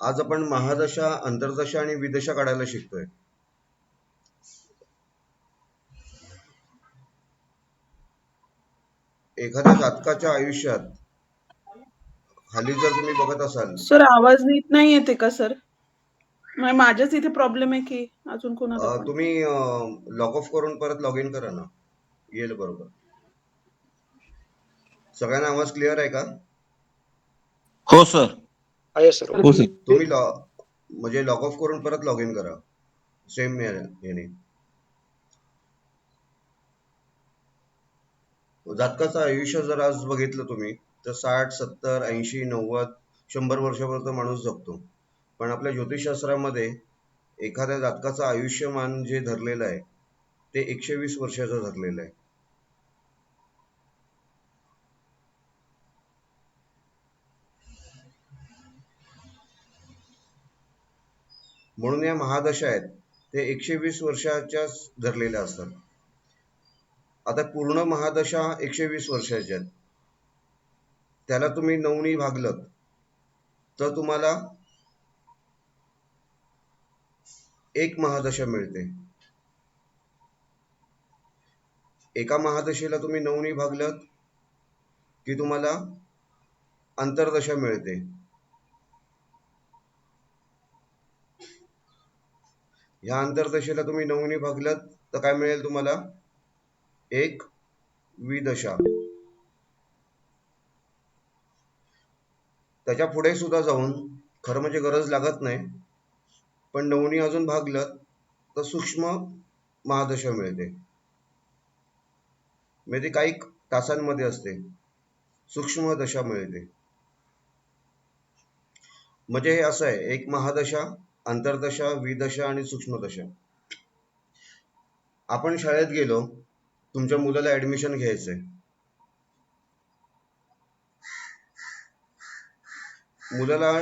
आज आपण महादशा, अंतर्दशा आणि विदशा काढायला शिकतोय. एखाद्या जातकाच्या आयुष्यात खाली जर तुम्ही बघत असाल, सर आवाज नीट नाही येते का सर? माझ्याच इथे प्रॉब्लेम आहे की अजून कोणाला पण? तुम्ही लॉग ऑफ करून परत लॉग इन करा ना, येईल बरोबर. सगळ्यांना आवाज क्लिअर आहे का? हो सर. आहे सर. हो सर. तुम्ही म्हणजे लॉग ऑफ करून परत लॉग इन करा सेम याने. जातकाचं आयुष्य जर आज बघितलं तुम्ही तर 60, 70, 80, 90, 100 वर्षापर्यंत माणूस जगतो. पण आपल्या ज्योतिषशास्त्रामध्ये एखाद्या जातकाचं आयुष्यमान जे धरलेलं आहे ते 120 वर्षाचं धरलेलं आहे. म्हणून या महादशा आहेत ते 120 वर्षाच्याच धरलेल्या असतात. आता पूर्ण महादशा 120 वर्षाच्या आहेत. त्याला तुम्ही 9 भागलत तर तुम्हाला एक महादशा मिळते. एका महादशेला तुम्ही 9 भागलत की तुम्हाला अंतर्दशा मिळते. ह्या अंतर्दशेला तुम्ही 9 भागलत तर काय मिळेल तुम्हाला? एक विदशा. त्याच्या पुढे सुद्धा जाऊन खरं म्हणजे गरज लागत नाही, पण 9 अजून भागलत तर सूक्ष्म महादशा मिळते. म्हणजे काही तासांमध्ये असते, सूक्ष्म दशा मिळते. म्हणजे हे असं आहे, एक महादशा, अंतर्दशा, विदशा आणि सूक्ष्मदशा. आपण शाळेत गेलो, तुमच्या मुलाला ऍडमिशन घ्यायचंय. मुलाला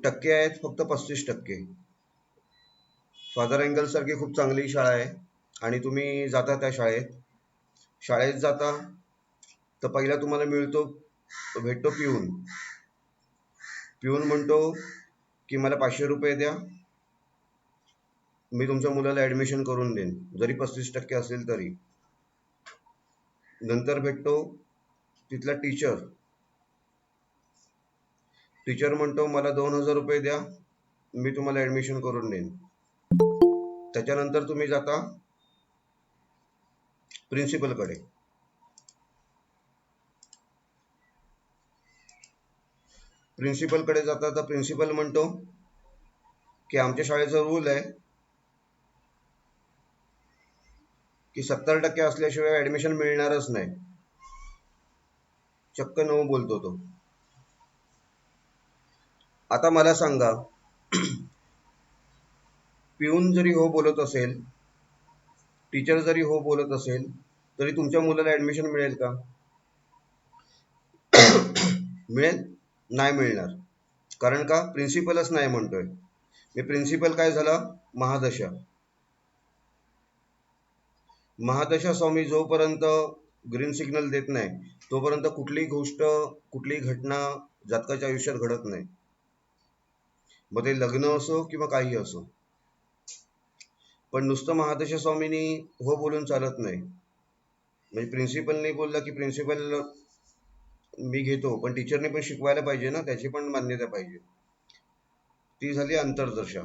टक्के आहेत फक्त 35%. फादर एंगल सारखी खूप चांगली शाळा आहे आणि तुम्ही जाता त्या शाळेत जाता तर पहिला तुम्हाला भेटतो पिऊन म्हणतो की मला 500 रुपये द्या, मी तुमच्या मुलाला ऍडमिशन करून देईन, जरी 35% असेल तरी. नंतर भेटतो तिथला टीचर म्हणतो मला 2000 रुपये द्या, मी तुम्हाला ऍडमिशन करून देईन. त्याच्यानंतर तुम्ही जाता प्रिन्सिपलकडे. जाता तर प्रिन्सिपल म्हणतो की आमच्या शाळेचा रूल आहे की 70% असल्याशिवाय ऍडमिशन मिळणारच नाही. चक्क नो बोलतो तो. आता मला सांगा, पिऊन जरी हो बोलत असेल, टीचर जरी हो बोलत असेल, तरी तुमच्या मुलाला ऍडमिशन मिळेल का? मिळेल? नाही मिळणार. कारण का? प्रिन्सिपलच नाही म्हणतोय. मी प्रिन्सिपल काय झाला? महादशा स्वामी जोपर्यंत ग्रीन सिग्नल देत नाही तोपर्यंत कुठलीही गोष्ट, कुठलीही घटना जातकाच्या आयुष्यात घडत नाही. मग ते लग्न असो किंवा काही असो. पण नुसतं महादशा स्वामींनी हो बोलून चालत नाही. म्हणजे प्रिन्सिपल नाही बोलला की प्रिन्सिपल मी घेतो, पण टीचरने पण शिकवायला पाहिजे ना, त्याची पण मान्यता पाहिजे. ती झाली अंतर्दशा.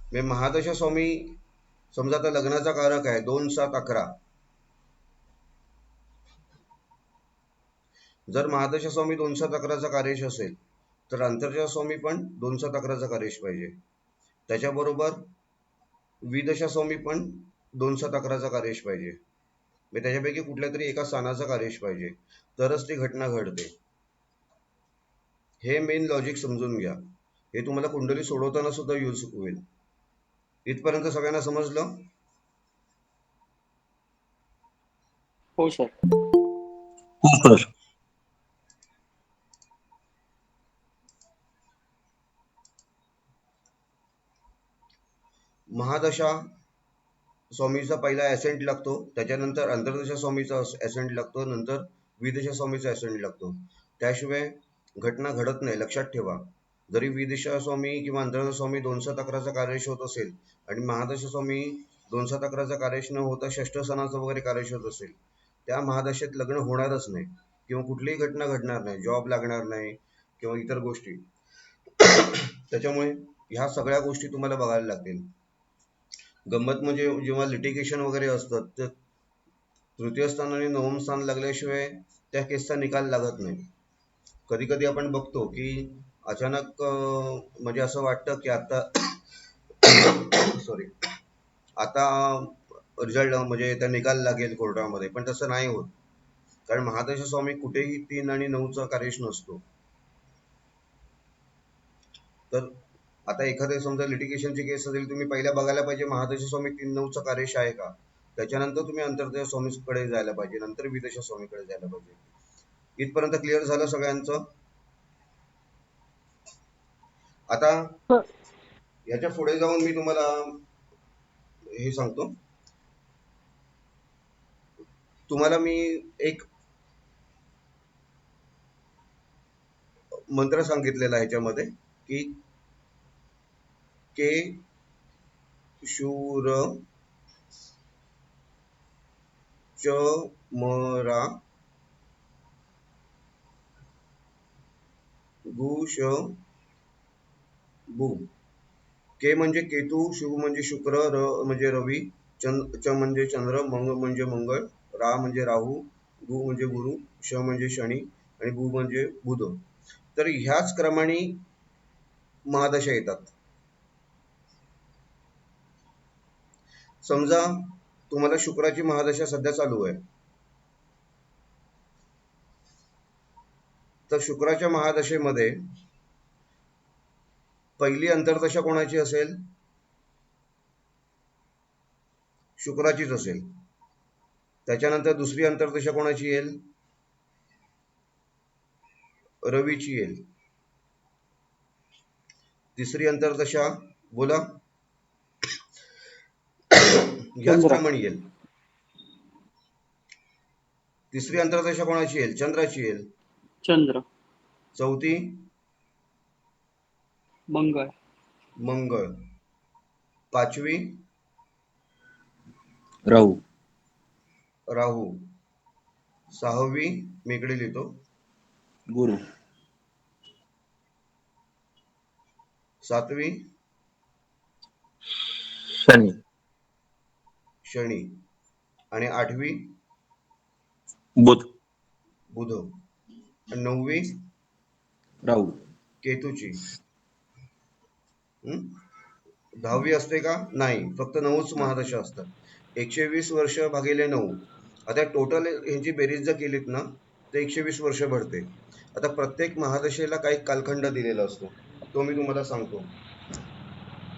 म्हणजे महादशा स्वामी समजा आता लग्नाचा कारक आहे 2, 7, 11. जर महादशा स्वामी 2, 7, 11चा कार्यश असेल तर अंतर्दशा स्वामी पण 2, 7, 11चा कार्यश पाहिजे. त्याच्याबरोबर विदशा स्वामी पण 2, 7, 11चा कार्यश पाहिजे. म्हणजे त्याच्यापैकी कुठल्या तरी एका स्थानाचा कार्यश पाहिजे, तरच ती घटना घडते. हे मेन लॉजिक समजून घ्या. हे तुम्हाला कुंडली सोडवताना सुद्धा यूज होईल. इथपर्यंत सगळ्यांना समजलं? हो सर. हो सर. महादशा स्वामीचा पहिला ॲसेंट लागतो, त्याच्यानंतर अंतर्दशा स्वामीचा ॲसेंट लागतो, नंतर विदशा स्वामीचा ॲसेंट लागतो. त्याशिवाय घटना घडत नाही, लक्षात ठेवा. जरी विदिशा स्वामी किंवा अंतर्दश स्वामी 207 कार्यश होत असेल आणि महादश स्वामी 207 कार्यश न होता षष्ठ सणाचं वगैरे कार्यश होत असेल, त्या महादशेत लग्न होणारच नाही किंवा कुठलीही घटना घडणार नाही, जॉब लागणार नाही किंवा इतर गोष्टी. त्याच्यामुळे ह्या सगळ्या गोष्टी तुम्हाला बघायला लागतील. गंमत म्हणजे जेव्हा लिटिगेशन वगैरे असतं तर तृतीय स्थान आणि नवम स्थान लागल्याशिवाय त्या केसचा निकाल लागत नाही. कधी कधी आपण बघतो की अचानक म्हणजे असं वाटतं की आता सॉरी आता रिझल्ट म्हणजे त्या निकाल लागेल कोर्टामध्ये, पण तसं नाही होत. कारण महादश स्वामी कुठेही 3 आणि 9चा कार्यश नसतो. तर आता एखाद्या समजा लिटिगेशनची केस असेल, तुम्ही पहिल्या बघायला पाहिजे महादश स्वामी 3-9चा कार्यश आहे का. त्याच्यानंतर तुम्ही अंतर्दश स्वामीकडे जायला पाहिजे, नंतर विदेश स्वामीकडे जायला पाहिजे. इथपर्यंत क्लिअर झालं सगळ्यांचं. आता याच्या पुढे जाऊन मी तुम्हाला हे सांगतो. तुम्हाला मी एक मंत्र सांगितलेला आहे ह्याच्यामध्ये की के शूर चमरा गुश बु. के म्हणजे केतू, शुभ म्हणजे शुक्र, र म्हणजे रवी, च म्हणजे चंद्र, मंग म्हणजे मंगळ, रा म्हणजे राहू, गु म्हणजे गुरु, श म्हणजे शनी आणि बु म्हणजे बुध. तर ह्याच क्रमाने महादशा येतात. समजा तुम्हाला शुक्राची महादशा सध्या चालू आहे, तर शुक्राच्या महादशेमध्ये पहिली अंतर्दशा कोणाची असेल? शुक्राचीच असेल. त्याच्यानंतर दुसरी अंतर्दशा कोणाची येईल? रवीची येईल. तिसरी अंतर्दशा बोला, ह्याच क्रमाने येईल. तिसरी अंतर्दशा कोणाची येईल? चंद्राची येईल. चंद्र. चौथी मंगळ. मंगळ. पाचवी राहू. राहू. सहावी मी इकडे लिहितो, गुरु. सातवी शनी. शनी आणि आठवी बुध. बुध आणि नववी राहू. केतूची. 10वी असते का? नाही, फक्त 9च महादशा असतात. 120 वर्ष भागिले 9. आता टोटल ह्यांची बेरीज जर केलीत ना तर 120 वर्ष भरते. आता प्रत्येक महादशेला काही कालखंड दिलेला असतो, तो मी तुम्हाला सांगतो.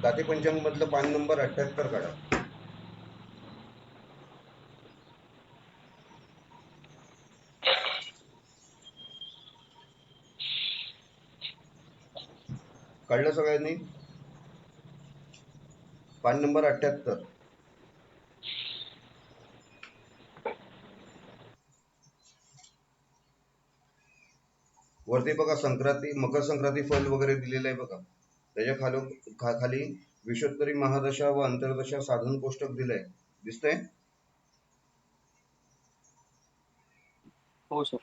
दाते पंचांग मधलं पान नंबर 78 काढा. काढलं सगळ्यांनी? पान नंबर 78. वरती बघा संक्रांती, मकर संक्रांती फल वगैरे दिलेलं आहे बघा. त्याच्या खाली विषोत्तरी महादशा व अंतर्दशा साधन कोष्टक दिलंय, दिसतंय? हो सर.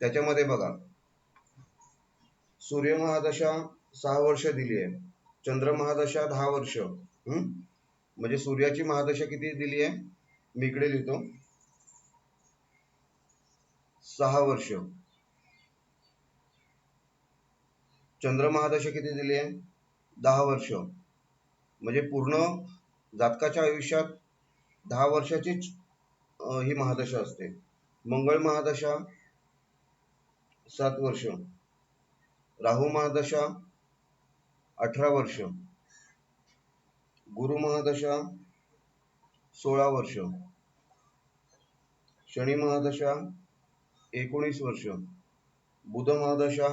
त्याच्यामध्ये बघा सूर्य महादशा 6 वर्ष दिली आहे, चंद्र महादशा 10 वर्ष. म्हणजे सूर्याची महादशा किती दिली आहे? मी इकडे लिहितो, 6 वर्ष. चंद्र महादशा किती दिली आहे? 10 वर्ष. म्हणजे पूर्ण जातकाच्या आयुष्यात 10 वर्षाचीच ही महादशा असते. मंगळ महादशा 7 वर्ष. राहू महादशा 18 वर्ष. गुरु महादशा 16 वर्ष. शनी महादशा 19 वर्ष. बुध महादशा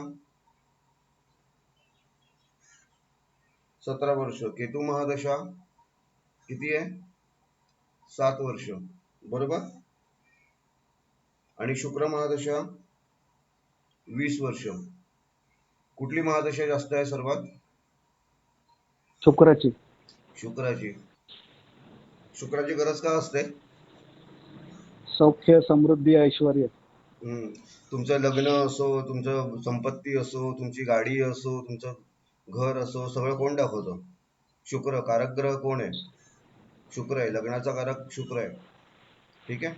17 वर्ष. केतू महादशा किती आहे? 7 वर्ष. बरोबर. आणि शुक्र महादशा 20 वर्ष. कुठली महादशा जास्त आहे सर्वात? शुक्राची. शुक्राची. शुक्राची गरज का असते? सौख्य, समृद्धी, ऐश्वर. हम्म. तुमचं लग्न असो, तुमचं संपत्ती असो, तुमची गाडी असो, तुमचं घर असो, सगळं कोण दाखवतं? शुक्र. कारक ग्रह कोण आहे? शुक्र आहे. लग्नाचा कारक शुक्र आहे. ठीक आहे.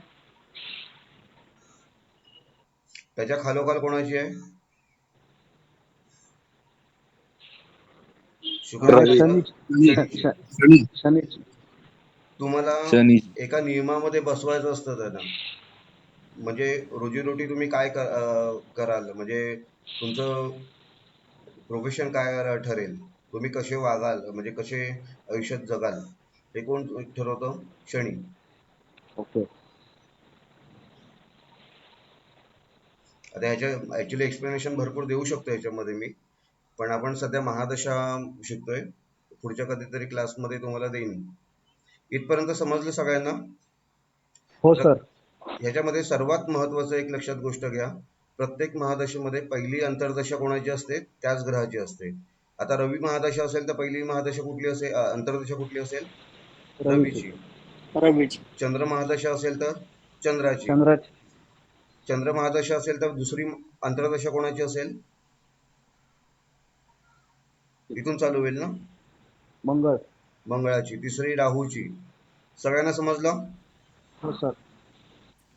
त्याच्या खालोखाल कोणाची आहे? शुक्राची शनी. शनीची. शनी. शनीची. तुम्हाला शनी. एका नियमामध्ये बसवायचं असतं त्यांना. म्हणजे रोजीरोटी तुम्ही काय कराल, म्हणजे तुमचं प्रोफेशन काय ठरेल, तुम्ही कसे वागाल, म्हणजे कसे आयुष्यात जगाल, हे कोण ठरवतं? शनी. ओके. आता ह्याच्या ऍक्च्युली एक्सप्लेनेशन भरपूर देऊ शकतो याच्यामध्ये मी, पण आपण सध्या महादशा शिकतोय. पुढच्या कधीतरी क्लासमध्ये तुम्हाला देईन. इथपर्यंत समजलं सगळ्यांना? हो सर. ह्याच्यामध्ये सर्वात महत्वाचं एक लक्षात गोष्ट घ्या. प्रत्येक महादशेमध्ये पहिली अंतर्दशा कोणाची असते? त्याच ग्रहाची असते. आता रवी महादशा असेल तर पहिली महादशा कुठली असेल, अंतर्दशा कुठली असेल? रवीची. रवीची. रवीची. चंद्र महादशा असेल तर चंद्राची. चंद्राची. चंद्र महादशा असेल तर दुसरी अंतर्दशा कोणाची असेल? इथून चालू होईल ना? मंगळ. मंगळाची. तिसरी राहूची. सगळ्यांना समजलं? हो सर.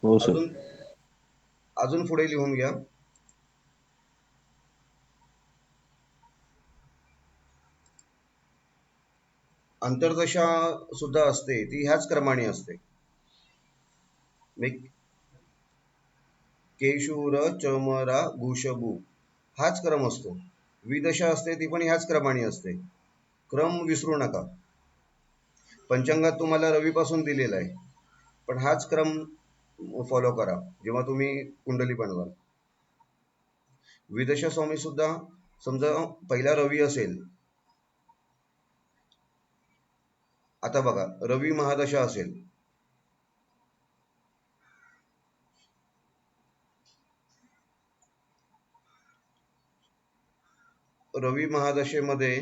हो सर. अजून अजून पुढे लिहून घ्या. अंतर्दशा सुद्धा असते, ती ह्याच क्रमाने असते. केशूर चमरा घुशभू हाच क्रम असतो. विदशा असते ती पण ह्याच क्रमाने असते. क्रम विसरू नका. पंचांगात तुम्हाला रवीपासून दिलेला आहे, पण हाच क्रम फॉलो करा जेव्हा तुम्ही कुंडली बनवाल. विदशा स्वामी सुद्धा समजा पहिला रवी असेल. आता बघा, रवी महादशा असेल, रवी महादशेमध्ये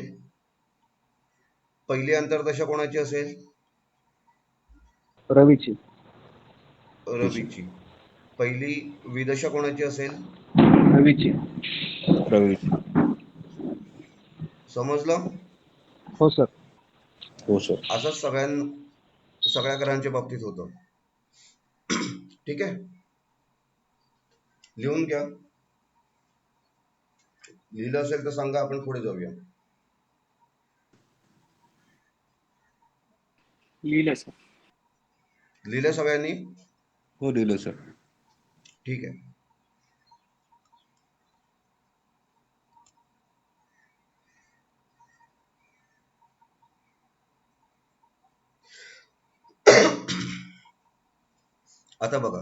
पहिली अंतर्दशा कोणाची असेल? रवीची. रवीची. पहिली विदशा कोणाची असेल? रवीची. रवी. समजलं? हो सर. हो सर. असंच सगळ्या ग्रहांच्या बाबतीत होतं. ठीक आहे. लिहून घ्या. लिहिलं असेल तर सांगा, आपण पुढे जाऊया. लिहिलं सर. लिहिलं सगळ्यांनी? हो लिहिलं सर. ठीक आहे. आता बघा,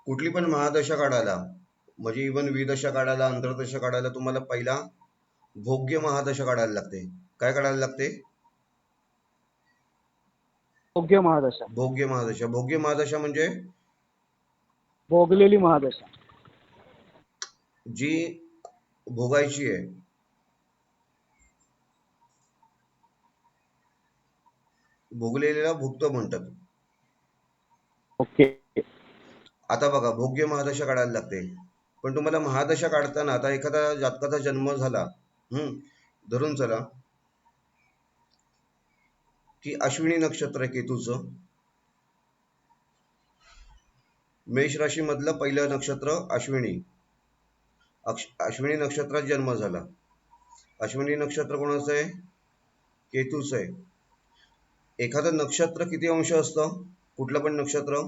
कुठली पण महादशा काढायला, म्हणजे इवन विदशा काढायला, अंतर्दशा काढायला तुम्हाला पहिला भोग्य महादशा काढायला लागते. काय काढायला लागते? भोग्य महादशा. भोग्य महादशा. भोग्य महादशा म्हणजे भोगलेली महादशा. जी भोगायची आहे. भोगलेल्याला भुक्त म्हणतात. ओके. आता बघा, भोग्य महादशा काढायला लागते, पण तुम्हाला महादशा काढताना, आता एखादा जातकाचा जन्म झाला, धरून चला की अश्विनी नक्षत्र आहे केतूचं, मेष राशी मधलं पहिलं नक्षत्र अश्विनी. अश्विनी नक्षत्रात जन्म झाला. अश्विनी नक्षत्र कोणाचं आहे? केतूचं आहे. एखादं नक्षत्र किती अंश असतं? कुठलं पण नक्षत्र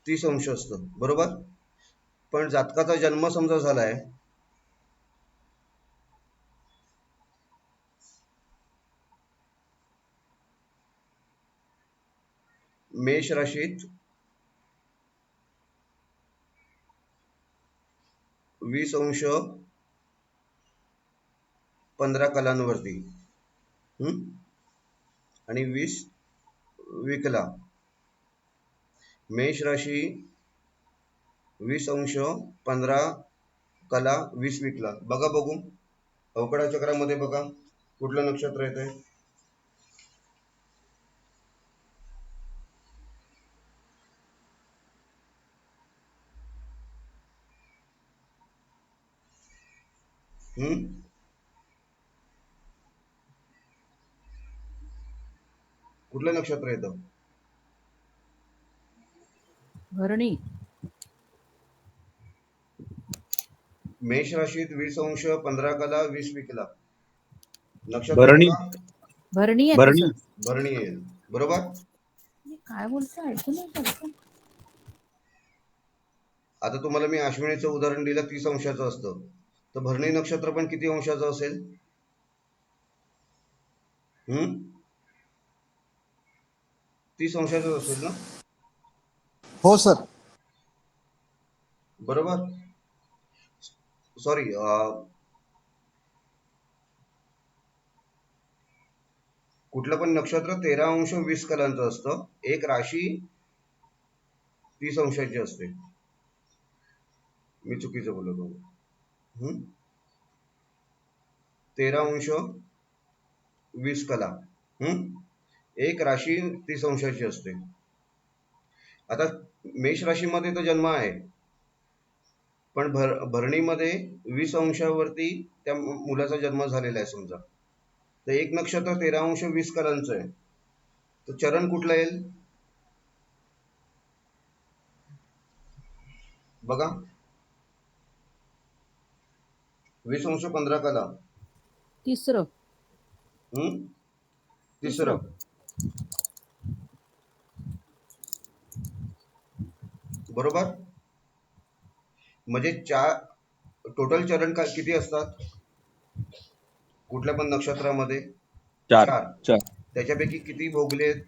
30 अंश असतं, बरोबर? पण जातकाचा जन्म समजा झालाय मेष राशीत 20 अंश 15 कलांवरती, आणि 20 विकला. मेष राशी 20 अंश 15 कला 20 विकला. बघा बघू अवकडा चक्रामध्ये बघा कुठलं नक्षत्र येतंय. कुठलं नक्षत्र येतं. भरणी. मेष राशीत 20 अंश 15 कला 20 विकला. नक्षत्र भरणी. बघा भरणी आहे भरणी. सर. भरणी येईल. बरोबर. काय बोलतो ऐकू नाही पडतं. आता तुम्हाला मी अश्विनीचं उदाहरण दिलं 30 अंशाचं असतं, तर भरणी नक्षत्र पण किती अंशाचं असेल. 30 अंशाचं असेल ना. हो सर. बरोबर. सॉरी, कुठलं पण नक्षत्र 13 अंश 20 कलांचं असतं. एक राशी 30 अंशाची असते. मी चुकीचं बोललो. 13 अंश 20 कला. एक राशी 30 अंशाची असते. आता मेष राशीमध्ये तर जन्म आहे, पण भरणीमध्ये 20 अंशावरती त्या मुलाचा जन्म झालेला आहे समजा, तर एक नक्षत्र 13 अंश 20 कलांचं आहे, तर चरण कुठलं येईल बघा. 20 अंश 15 कला. तिसरं. तिसरं. बरोबर. म्हणजे टोटल चरण किती असतात कुठल्या पण नक्षत्रामध्ये. 4. त्याच्यापैकी किती भोगलेत.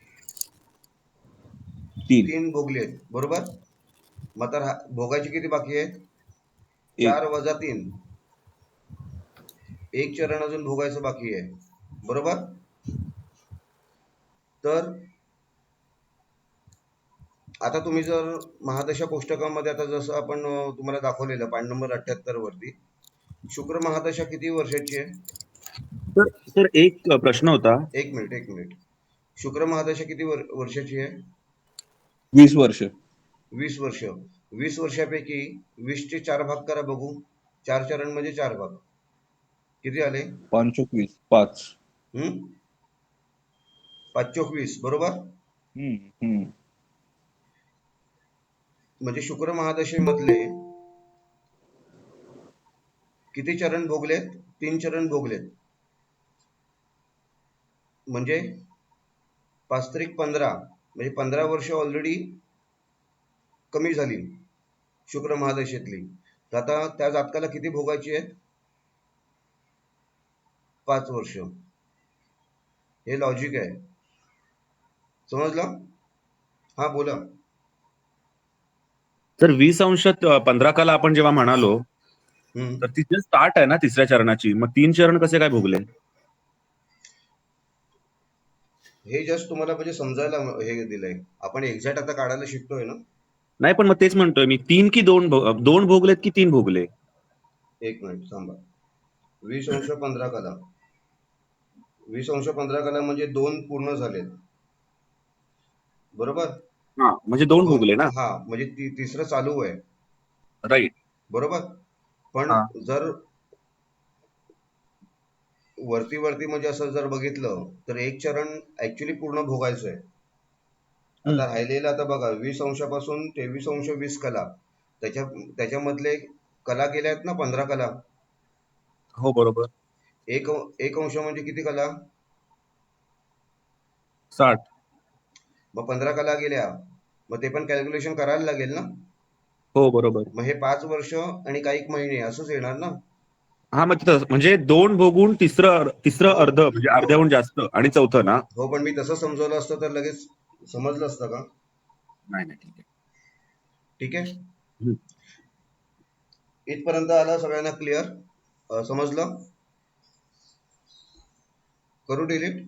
3. 3 भोगलेत. बरोबर. मग तर भोगायचे किती बाकी आहेत. 1. 4 वजा 3. एक चरण अजून भोगायचं बाकी आहे. बरोबर. तर आता तुम्ही जर महादशा कोष्टकामध्ये आता जसं आपण तुम्हाला दाखवलेलं पॉईंट नंबर 78 वरती शुक्र महादशा किती वर्षाची आहे. सर एक प्रश्न होता. एक मिनिट. शुक्र महादशा किती वर्षाची आहे. 20 वर्ष. 20 वर्ष. 20 वर्षापैकी 20 चे 4 भाग करा बघू. 4 चरण म्हणजे 4 भाग किती आले. 5 × 20 5. 5 चोक 20. बरोबर. म्हणजे शुक्र महादशेमधले किती चरण भोगलेत. 3 चरण भोगलेत. म्हणजे 5 त्रिक 15 म्हणजे 15 वर्ष ऑलरेडी कमी झाली शुक्र महादशेतली. तर आता त्या जातकाला किती भोगायची आहेत. 5 वर्ष. हे लॉजिक आहे. समजलं. हा बोला. सर 20 अंशात 15 कला आपण जेव्हा म्हणालो तर तिथे स्टार्ट आहे ना तिसऱ्या चरणाची, मग 3 चरण कसे काय भोगले. हे जस्ट तुम्हाला म्हणजे समजायला हे दिलंय. आपण एक्झॅक्ट आता काढायला शिकतोय ना. नाही पण मग तेच म्हणतोय मी 3 की 2 भोगलेत की 3 भोगले. एक मिनिट थांबा. 20 अंश 15 कला. 20 अंश 15 कला म्हणजे 2 पूर्ण झालेत. बरोबर. म्हणजे 2 भोगले ना. हा म्हणजे तिसरं चालू आहे. राईट. बरोबर. पण जर वरती म्हणजे असं जर बघितलं तर एक चरण ऍक्च्युली पूर्ण भोगायचं आहे. आता राहिलेलं आता बघा 20 अंशापासून 23 अंश 20 कला त्याच्यामधले कला गेल्या आहेत ना 15 कला. हो बरोबर. एक अंश म्हणजे किती कला. 60. मग 15 कला गेल्या. मग ते पण कॅल्क्युलेशन करायला लागेल ना. हो बरोबर. मग हे 5 वर्ष आणि काही महिने असंच येणार ना. हा मग म्हणजे 2 भोगून तिसरं अर्ध म्हणजे अर्ध्याहून जास्त आणि चौथं ना. हो पण मी तसं समजवलं असतं तर लगेच समजलं असतं का. नाही ठीक आहे. ठीक आहे. इथपर्यंत आला सगळ्यांना क्लिअर. समजलं. करू डिलीट.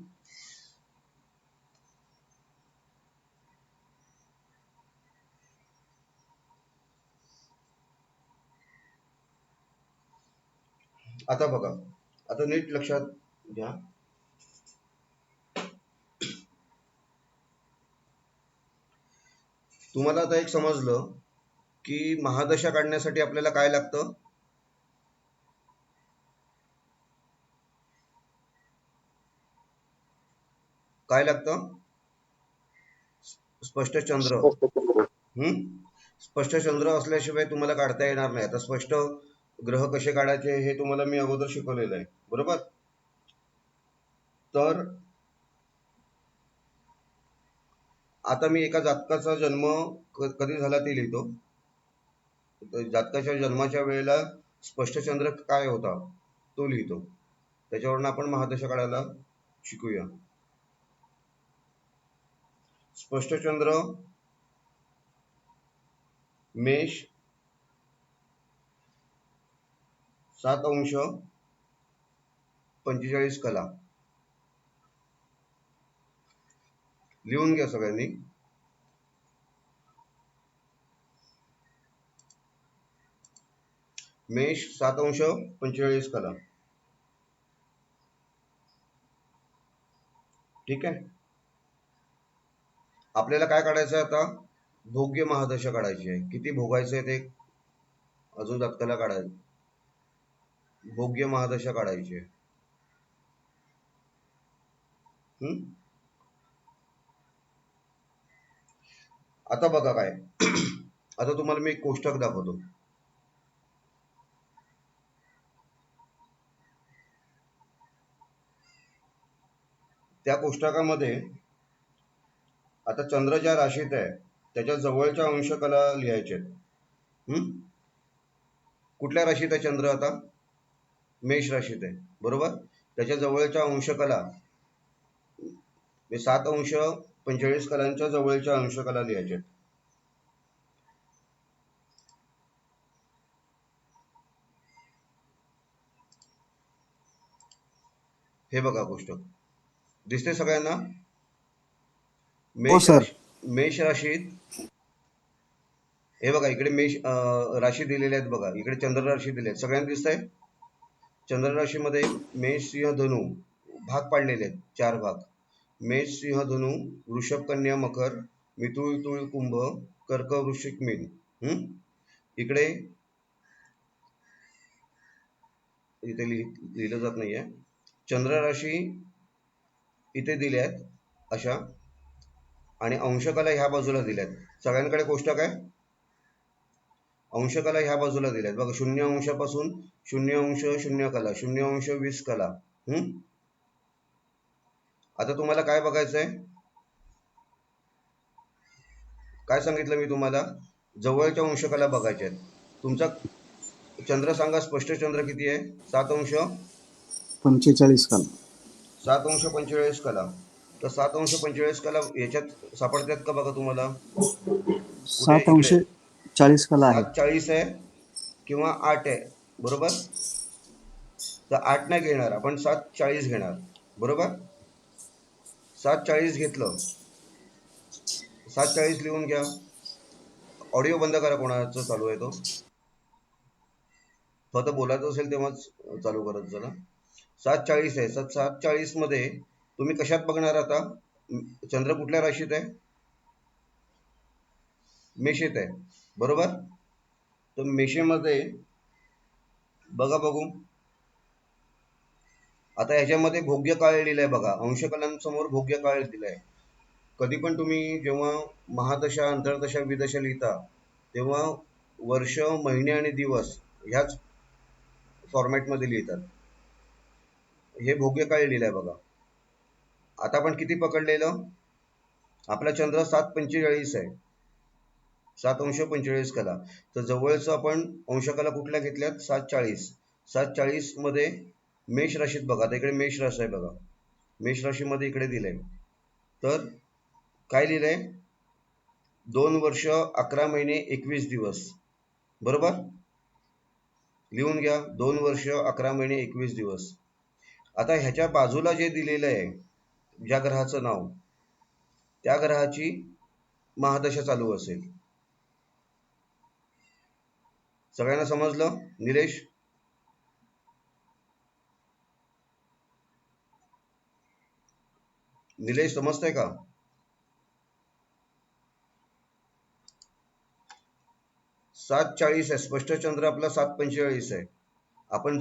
आता बघा, आता नीट लक्षात घ्या. तुम्हाला आता एक समजलं की महादशा काढण्यासाठी आपल्याला काय लागतं? काय लागतं? स्पष्ट चंद्र. स्पष्ट चंद्र असल्याशिवाय तुम्हाला काढता येणार नाही. आता स्पष्ट ग्रह कसे काढायचे हे तुम्हाला मी अगोदर शिकवलेलं आहे, बरोबर? तर आता मी एका जातकाचा जन्म कधी झाला ते लिहितो. जातकाच्या जन्माच्या वेळेला स्पष्ट चंद्र काय होता तो लिहितो. त्याच्यावरून आपण महादशा काढायला शिकूया. स्पष्ट चंद्र मेष 7:45 कला. लिहून घ्या सगळ्यांनी. मेष 7:45 कला. ठीक आहे. आपल्याला काय काढायचं आहे आता? भोग्य महादशा काढायची आहे. किती भोगायचं आहे ते अजून जातकाला काढायचं. भोग्य महादशा काढायची आहे. आता बघा काय, आता तुम्हाला मी एक कोष्टक दाखवतो. त्या कोष्टकामध्ये आता चंद्र ज्या राशीत आहे त्याच्या जवळच्या अंशकला लिहायचे. कुठल्या राशीत आहे चंद्र? आता मेष राशीत आहे, बरोबर? त्याच्या जवळच्या अंशकला 7:45 कलांच्या जवळच्या अंशकला लिहायच्या. हे बघा कोष्टक दिसते सगळ्यांना? हो सर. मेष राशीत हे बघा, इकडे मेष राशी दिलेल्या आहेत बघा, इकडे चंद्र राशी दिले आहेत. सगळ्यांना दिसतंय? चंद्र राशीमध्ये मेष सिंह धनु भाग पाडलेले आहेत, 4 भाग. मेष सिंह धनु, वृषभ कन्या मकर, मिथुन तुळ कुंभ, कर्क वृश्चिक मीन. इकडे इथे लिहिलं जात नाहीये. चंद्र राशी इथे दिल्या आहेत अशा, आणि अंशकला ह्या बाजूला दिल्यात. सगळ्यांकडे कोष्टक आहे. अंशकला ह्या बाजूला दिल्यात बघा. 0 अंशापासून 0 अंश 0 कला, 0 अंश 20 कला. आता तुम्हाला काय बघायचंय? काय सांगितलं मी तुम्हाला? जवळच्या अंशकला बघायच्या आहेत. तुमचा चंद्र सांगा, स्पष्ट चंद्र किती आहे? 7:45 कला. 7:45 कला. तर 7:45 कला याच्यात सापडतात का बघा तुम्हाला? 7:40 कला आहे. 7:40 आहे किंवा 8 आहे, बरोबर? तर 8 नाही घेणार आपण, 7:40 घेणार, बरोबर? 7:40 घेतलं. 7:40 लिहून घ्या. ऑडिओ बंद करा, कोणाचं चालू आहे तो. फक्त बोलायचं असेल तेव्हाच चालू करत चला. 7:40 आहे. 7:40 मध्ये तुम्ही कशात बघणार? आता चंद्र कुठल्या राशीत आहे? मेषेत आहे, बरोबर? तर मेषेमध्ये बघा बघू. आता ह्याच्यामध्ये भोग्य काळ लिहिलाय बघा, अंशकलांसमोर भोग्य काळ दिलाय. कधी पण तुम्ही जेव्हा महादशा, अंतर्दशा, विदशा लिहिता तेव्हा वर्ष, महिने आणि दिवस ह्याच फॉर्मॅटमध्ये लिहितात. हे भोग्य काळ लिहिलाय बघा. आता आपण किती पकडलेलं? आपला चंद्र 7:45 आहे, 7:45 कला. तर जवळचं आपण अंशकला कुठल्या घेतल्यात? 7:40. 7:40 मध्ये मेष राशीत बघा. आता इकडे मेष राशी आहे बघा. मेष राशीमध्ये इकडे दिलंय. तर काय लिहिलंय? 2 वर्ष 11 महिने 21 दिवस, बरोबर? लिहून घ्या. 2 वर्ष 11 महिने 21 दिवस. आता ह्याच्या बाजूला जे दिलेलं आहे, ज्या ग्रहाचं नाव, त्या ग्रहाची महादशा चालू असेल. सगळ्यांना समजलं? निलेश? निलेश समजतंय का? 7:40 आहे, स्पष्ट चंद्र आपला 7:45 आहे. आपण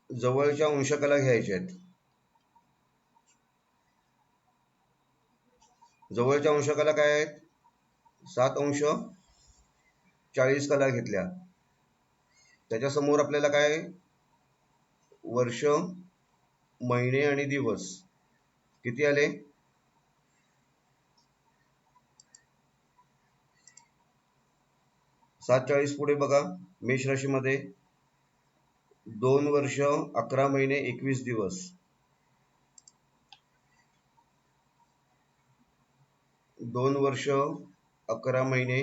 जवळच्या अंशकाला घ्यायच्या आहेत. जवळच्या अंशकाला काय आहेत? 7:40 कला घेतल्या. त्याच्या समोर आपल्याला काय? वर्ष, महिने आणि दिवस किती आले? 7:40 पुढे बघा, मेष राशीमध्ये 2 वर्ष 11 महिने 21 दिवस. 2 वर्ष 11 महिने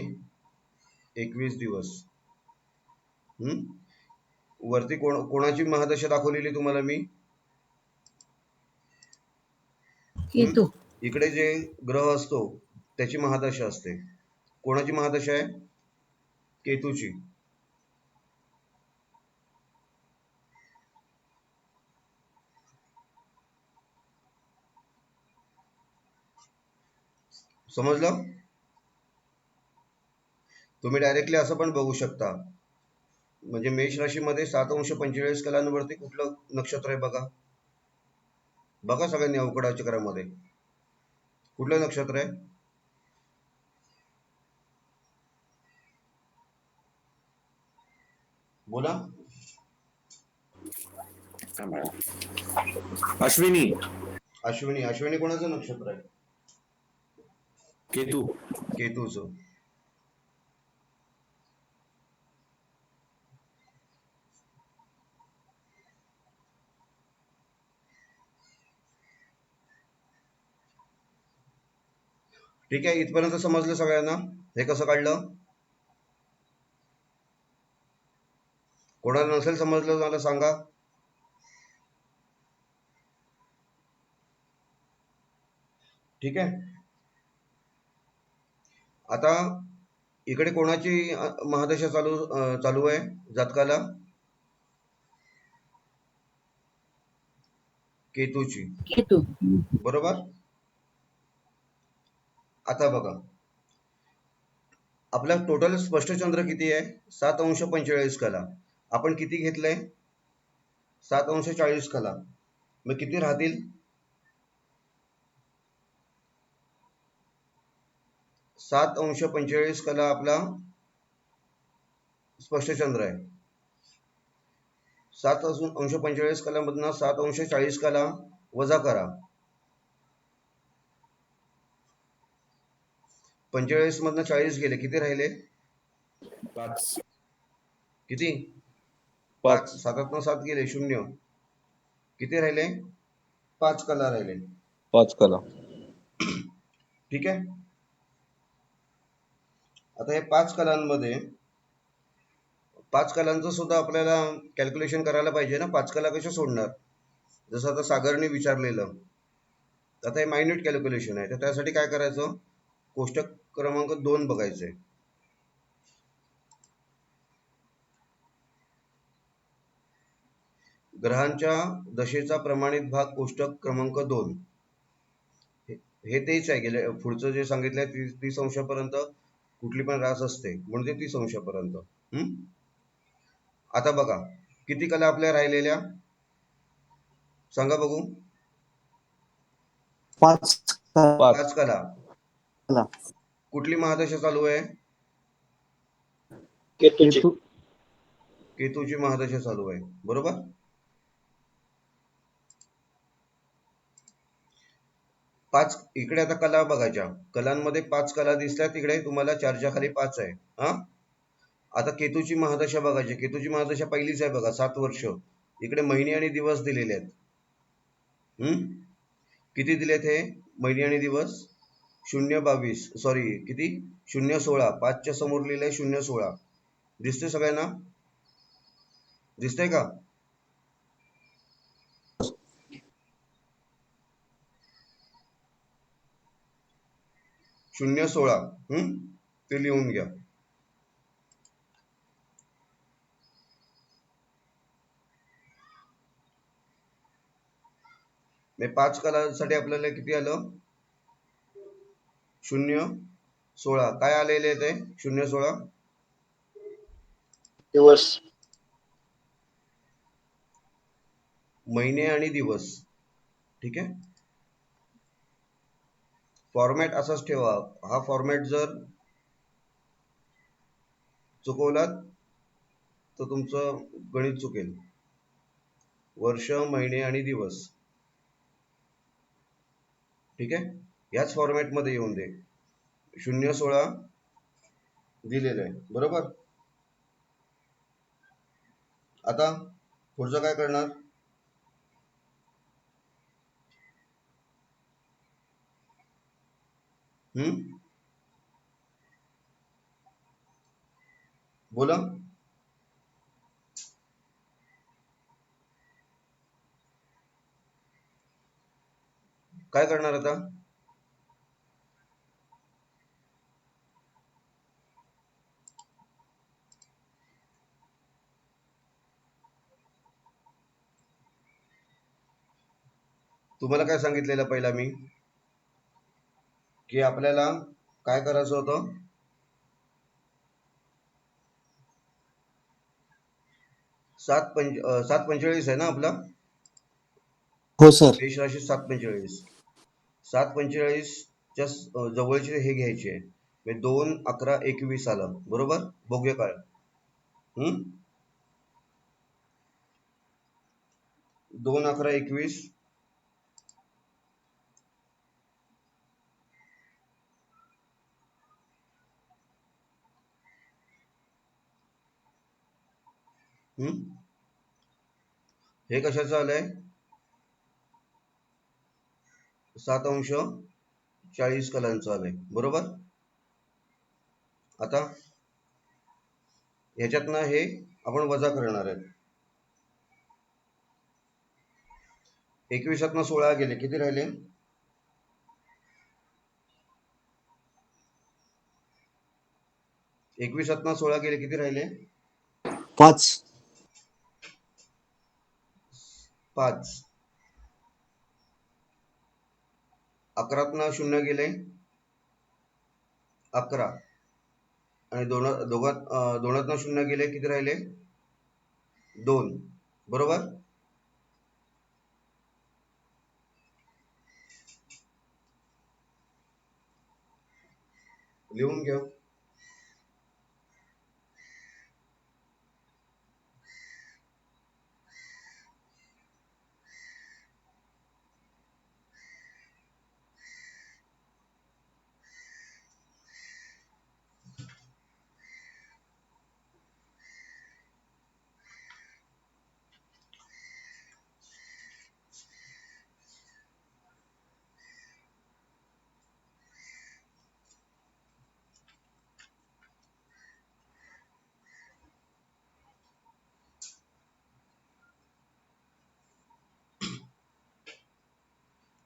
21 दिवस. वरती कोणाची महादशा दाखवलेली तुम्हाला मी? केतू. इकडे जे ग्रह असतो त्याची महादशा असते. कोणाची महादशा आहे? केतूची. समजलं? तुम्ही डायरेक्टली असं पण बघू शकता. म्हणजे मेष राशीमध्ये 7:45 कलांवरती कुठलं नक्षत्र आहे बघा. बघा सगळ्यांनी अवकडा चक्रामध्ये कुठलं नक्षत्र आहे? बोला. अश्विनी. अश्विनी. अश्विनी कोणाचं नक्षत्र आहे? केतू. केतूचं. ठीक आहे, इथपर्यंत समजलं सगळ्यांना? हे कसं काढलं? कोणाला नसेल समजलं मला सांगा. ठीक आहे. आता इकडे कोणाची महादशा चालू आहे जातकाला? केतूची. केतू. बरोबर. आता बघा, आपला टोटल स्पष्ट चंद्र किती आहे? 7:45 कला. आपण किती घेतलंय? 7:40 कला. मग किती राहतील? 7:45 कला आपला स्पष्ट चंद्र आहे. 7:45 कलामधनं 7:40 कला वजा करा. 45 मधनं 40 गेले, किती राहिले? 5. किती? 5. 7 7 गेले, 0. किती राहिले? 5 कला राहिले. 5 कला. ठीक आहे. आता हे 5 कलांमध्ये 5 कलांचं सुद्धा आपल्याला कॅल्क्युलेशन करायला पाहिजे ना. 5 कला कशा सोडणार? जसं आता सागरने विचारलेलं. आता हे मायन्यूट कॅल्क्युलेशन आहे. तर त्यासाठी काय करायचं? कोष्टक क्रमांक 2 बघायचंय. ग्रहांच्या दशेचा प्रमाणित भाग कोष्टक क्रमांक 2. हे तेच आहे. गेले पुढचं जे सांगितलंय 30 अंशापर्यंत कुठली पण रास असते म्हणजे 30 अंशापर्यंत. आता बघा किती कला आपल्या राहिलेल्या सांगा बघू. 5 कला. कुठली महादशा चालू आहे? केतूची. केतूची महादशा चालू आहे. बरोबर. पाच इकडे आता कला बघायच्या. कलांमध्ये 5 कला दिसल्या. तिकडे तुम्हाला 4च्या खाली 5 आहे. आता केतूची महादशा बघायची. केतूची महादशा पहिलीच आहे बघा, 7 वर्ष. इकडे महिने आणि दिवस दिलेले आहेत. किती दिलेत हे महिने आणि दिवस? 0:22. सॉरी किती? 0:16. 5च्या समोर लिहिलंय 0:16. दिसतंय सगळ्यांना? दिसतंय का? 0:16. ते लिहून घ्या. म्हणजे 5 कलासाठी आपल्याला किती आलं? 0 16 काय आलेले ते 0 16 दिवस. महिने आणि दिवस. ठीक आहे, फॉर्मॅट असाच ठेवा. हा फॉर्मॅट जर चुकवलात तर तुमचं गणित चुकेल. वर्ष, महिने आणि दिवस. ठीक आहे, याच फॉर्मॅट मध्ये येऊन दे. 0 16 दिलेलं आहे बरोबर. आता पुढचं काय करणार? बोला. काय करणार आता? तुम्हाला काय सांगितलेलं पहिला मी, की आपल्याला काय करायचं होतं? 7:45 आहे ना आपला हो सर. मेष राशी. 7:45 7:45 च्या जवळचे हे घ्यायचे आहे. 2 11 21 आलं बरोबर. भोग्य काळ. 2 11 21 हे कशाचं आलंय? 7:40 कलांचं आलंय बरोबर. आता ह्याच्यातनं हे आपण वजा करणार आहेत. 21 16 गेले, किती राहिले? 21 16 गेले, किती राहिले? 5. 5. 11 0 गेले 11 आणि दोनात 0 गेले, किती राहिले? 2 बरोबर. लिहून घ्या.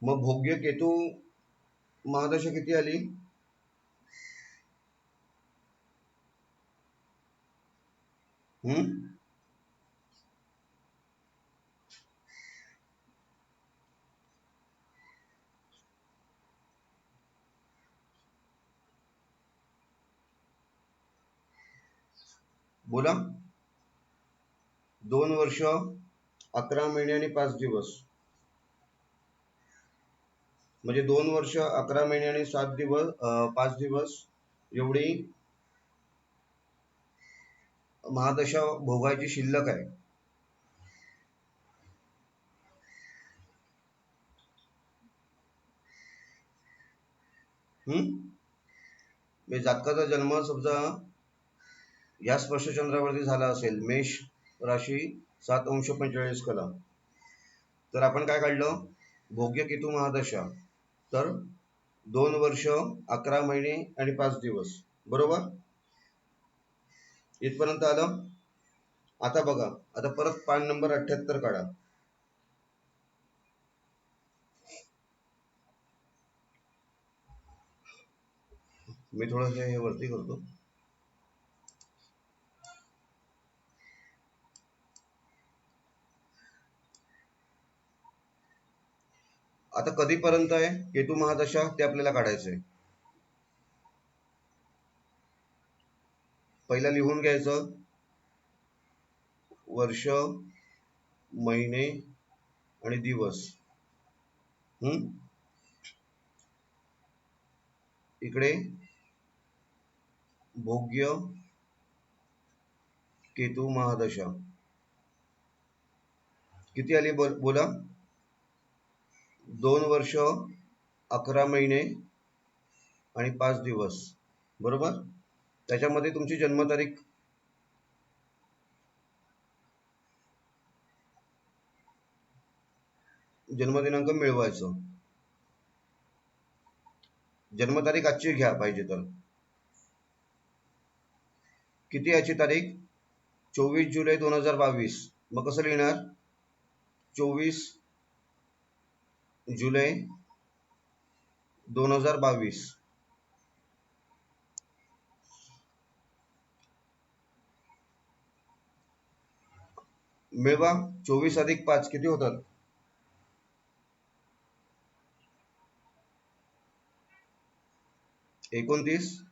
मग भोग्य केतू महादशा किती आली? बोला. 2 वर्ष 11 महिने आणि 5 दिवस. म्हणजे 2 वर्ष 11 महिने आणि 7 दिवस 5 दिवस एवढी महादशा भोगायची शिल्लक आहे. जातकाचा जन्म समजा या स्पर्शचंद्रावरती झाला असेल, मेष राशी 7:45 कला, तर आपण काय काढलं? भोग्य केतू महादशा. तर 2 वर्ष 11 महिने आणि 5 दिवस बरोबर. इथपर्यंत आलं. आता बघा, आता परत पान नंबर 78 काढा. मी थोडं हे वरती करतो. आता कधीपर्यंत आहे केतू महादशा ते आपल्याला काढायचंय. पहिला लिहून घ्यायचं वर्ष, महिने आणि दिवस. इकडे भोग्य केतू महादशा किती आली बोला? 2 वर्ष 11 महिने आणि 5 दिवस, बरोबर. त्याच्यामध्ये तुमची जन्मतारीख जन्मदिनांक मिळवायचं. जन्मतारीख आजची घ्या पाहिजे तर. किती याची तारीख? 24 जुलै 2022. मग कसं लिहिणार? 24 जुलै 2022. मिळवा. 24 अधिक 5 किती होतात? 29.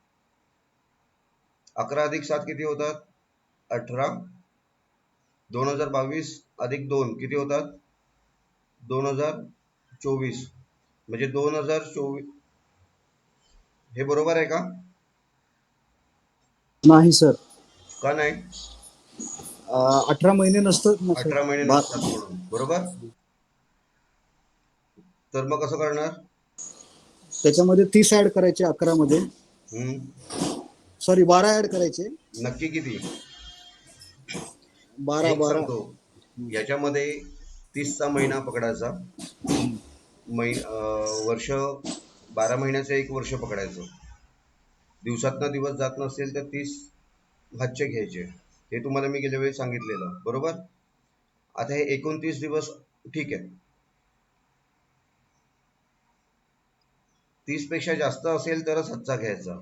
11 अधिक 7 किती होतात? 18. 2022 अधिक 2 किती होतात? 2024. म्हणजे 2024. हे बरोबर आहे का? नाही सर. का नाही? 18 महिने नसतात ना सर. 18 महिने नसतात म्हणून, बरोबर. तर मग कसं करणार? त्याच्यामध्ये 30 ऍड करायचे 11 मध्ये. सॉरी 12 ऍड करायचे. नक्की किती? 12 एक 12. सांगतो, याच्यामध्ये 30चा महिना पकडायचा. वर्ष 12 महिन्याचं एक वर्ष पकडायचं. दिवसातनं दिवस जात नसेल तर 30 हातचे घ्यायचे. हे तुम्हाला मी गेल्या वेळी सांगितलेलं, बरोबर. आता हे 29 दिवस ठीक आहे. 30 पेक्षा जास्त असेल तरच हातचा घ्यायचा.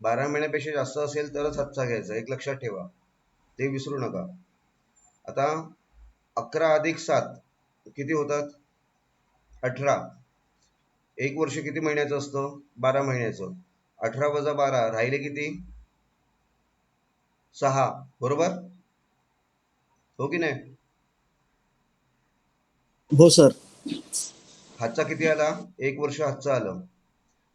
12 महिन्यापेक्षा जास्त असेल तरच हातचा घ्यायचा. एक लक्षात ठेवा, ते विसरू नका. आता 11 अधिक 7 किती होतात? 18. एक वर्ष किती महिन्याचं असतं? 12 महिन्याचं. 18 वजा 12 राहिले किती? 6, बरोबर. हो की नाही? हो सर. हातचा किती आला? एक वर्ष हातचा आलं.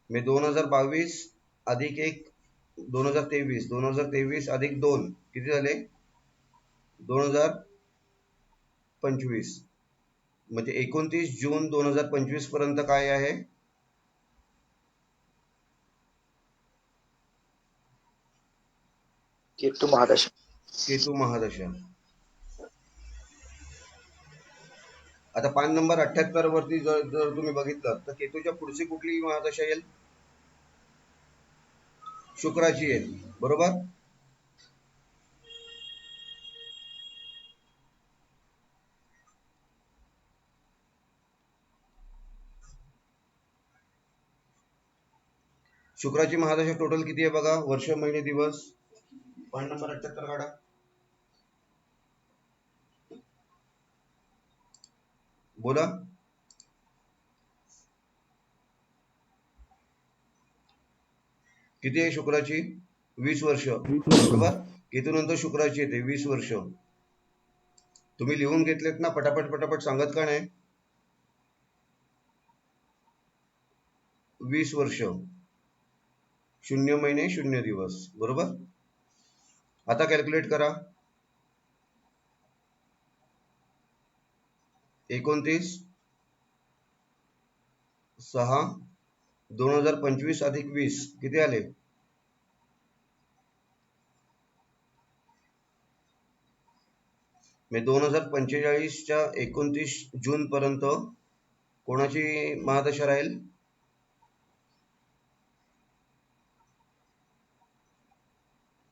मी 2022 अधिक 1 2023. 2023 अधिक 2 किती झाले? 2025. म्हणजे 29 जून 2025 पर्यंत काय आहे? केतू महादशा. केतू महादशा. आता पान नंबर 78 वरती जर तुम्ही बघितलं तर केतूच्या पुढची कुठली महादशा येईल? शुक्राची येईल, बरोबर. शुक्राची महादशा टोटल किती आहे बघा? वर्ष, महिने, दिवस. पान नंबर 78 काढा. बोला. किती आहे शुक्राची? 20 वर्ष, बरोबर. केतू नंतर शुक्राची येते 20 वर्ष. तुम्ही लिहून घेतलेत ना? पटापट पटापट सांगत का नाही? 20 वर्ष 0 महिने 0 दिवस, बरोबर. आता कॅल्क्युलेट करा. 29 6 2025 अधिक 20 किती आले? मी 2045च्या 29 जून पर्यंत कोणाची महादशा राहील?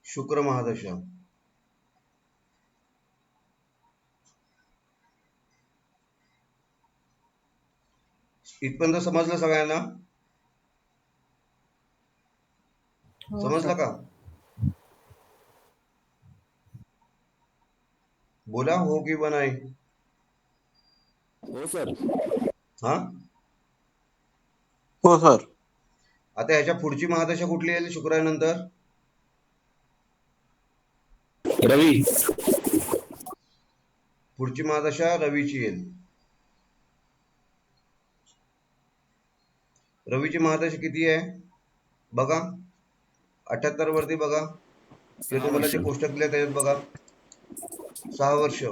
शुक्र महादशा. इथपर्यंत समजलं सगळ्यांना? हो समजलं सर. का? बोला हो की नाही. हो सर. हा, हो सर. आता ह्याच्या पुढची महादशा कुठली येईल शुक्रानंतर? रवी. पुढची महादशा रवीची येईल. रवीची महादशा किती आहे बघा, 78 वरती बघा, ते तुम्हाला जे कोष्टक दिले त्याच्यात बघा, 6 वर्ष.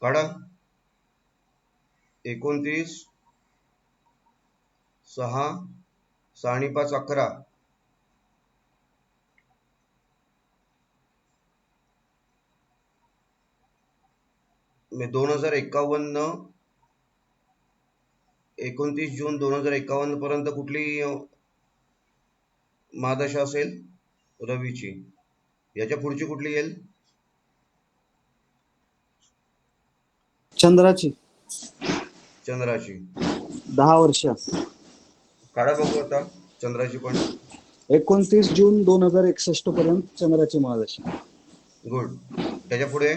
काढा. 29, 6, 6 आणि 5 11. मे 2051, 29 जून 2051 पर्यंत कुठली महादशा असेल? रवीची. याच्या पुढची कुठली येईल? चंद्राची चंद्राची. 10 वर्ष. काढा बघू आता चंद्राची पण. 29 जून 2061 पर्यंत चंद्राची महादशा. गुड. त्याच्या पुढे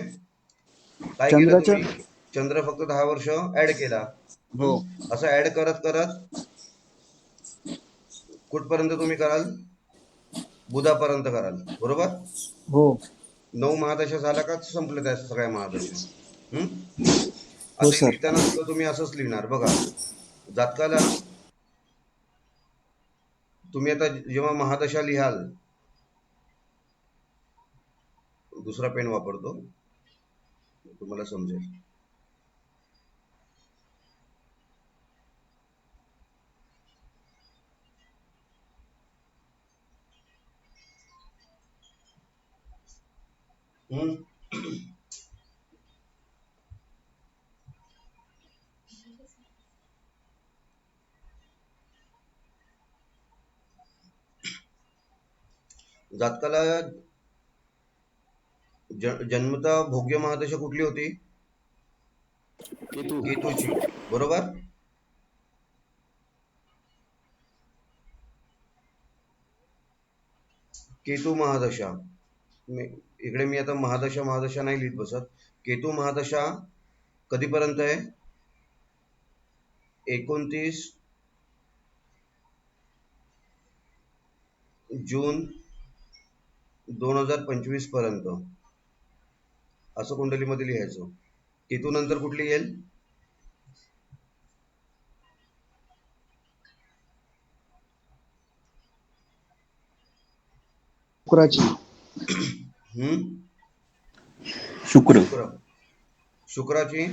काय केलं चंद्राच्या तुम्ही? चंद्र फक्त 10 वर्ष ऍड केला. हो. असं ऍड करत करत कुठपर्यंत तुम्ही कराल? बुधापर्यंत कराल, बरोबर? हो 9 महादशा झाला का संपले त्या सगळ्या महादशा. हो आता सर. लिहिताना सुद्धा तुम्ही असंच लिहिणार बघा. जातकाला तुम्ही आता जेव्हा महादशा लिहाल, दुसरा पेन वापरतो तुम्हाला समजेल. जातकाला जन्मता भोग्य महादशा कुठली होती? केतूची, बरोबर? केतू महादशा. इकडे मी आता महादशा नाही लिहित बसत. केतू महादशा कधीपर्यंत आहे? 29 जून 2025 पर्यंत असं कुंडलीमध्ये लिहायचं. केतू नंतर कुठली येईल? शुक्राची. शुक्र. शुक्राची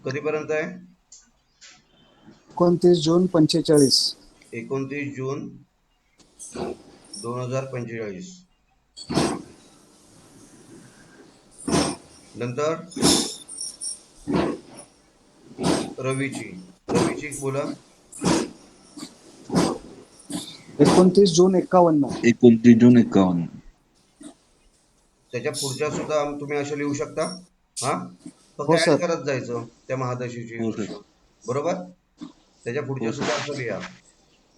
कधीपर्यंत आहे? 29 जून 45. 29 जून 2045. नंतर रवीची बोला. 29 जून 51. 29 जून 51. त्याच्या पुढच्या सुद्धा तुम्ही अशा लिहू शकता. हा, फक्त हो ऍड सर. करत जायचं त्या महादशीची हो वर्ष, सर. बरोबर? त्याच्या पुढच्या सुद्धा असं लिहा.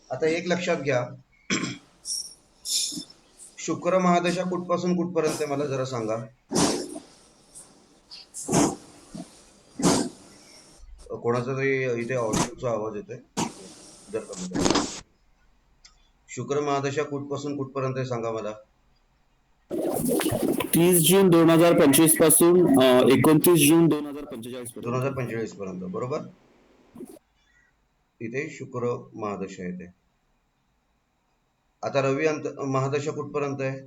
आता एक लक्षात घ्या, शुक्र महादशा कुठपासून कुठपर्यंत मला जरा सांगा. कोणाचा तरी इथे ऑडिओचा आवाज येतोय, जर कमी करा. शुक्र महादशा कुठपासून कुठपर्यंत आहे सांगा मला. 30 जून 2025 पासून 29 जून 2045 पर्यंत, बरोबर? इथे शुक्र महादशा येते. आता रवी महादशा कुठपर्यंत आहे?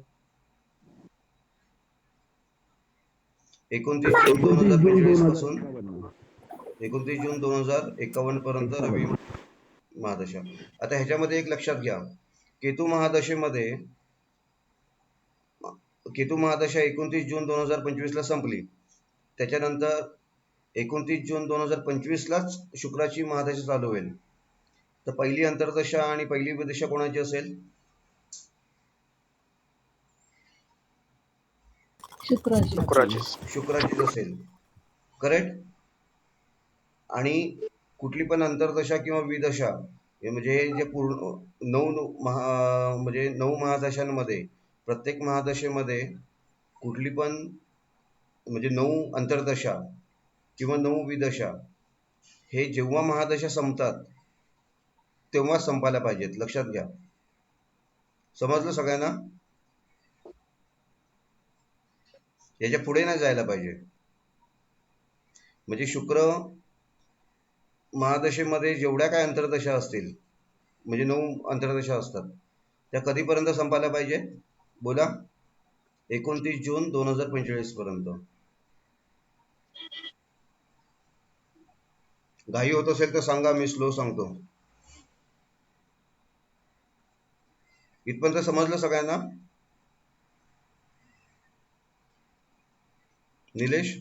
29 जून 2045 पासून 29 जून 2051 पर्यंत रवी महादशा. आता ह्याच्यामध्ये एक लक्षात घ्या, केतू महादशा 29 जून 2025 ला संपली. त्याच्यानंतर 29 जून 2025 लाच शुक्राची महादशा चालू होईल. तर पहिली अंतर्दशा आणि पहिली विदशा कोणाची असेल? शुक्राचीच असेल, करेक्ट? आणि कुठली पण अंतर्दशा किंवा विदशा हे म्हणजे जे पूर्ण म्हणजे 9 महादशांमध्ये प्रत्येक महादशेमध्ये कुठली पण म्हणजे 9 अंतर्दशा किंवा 9 विदशा हे जेव्हा महादशा संपतात तेव्हा संपायला पाहिजेत, लक्षात घ्या. समजलं सगळ्यांना? याच्या पुढे नाही जायला पाहिजे. म्हणजे शुक्र महादशेमध्ये जेवढ्या काय अंतर्दशा असतील म्हणजे 9 अंतर्दशा असतात त्या कधीपर्यंत संपायला पाहिजे बोला? 29 जून 2045 पर्यंत. घाई होत असेल तर सांगा, मी स्लो सांगतो. इथपर्यंत समजलं सगळ्यांना? निलेश?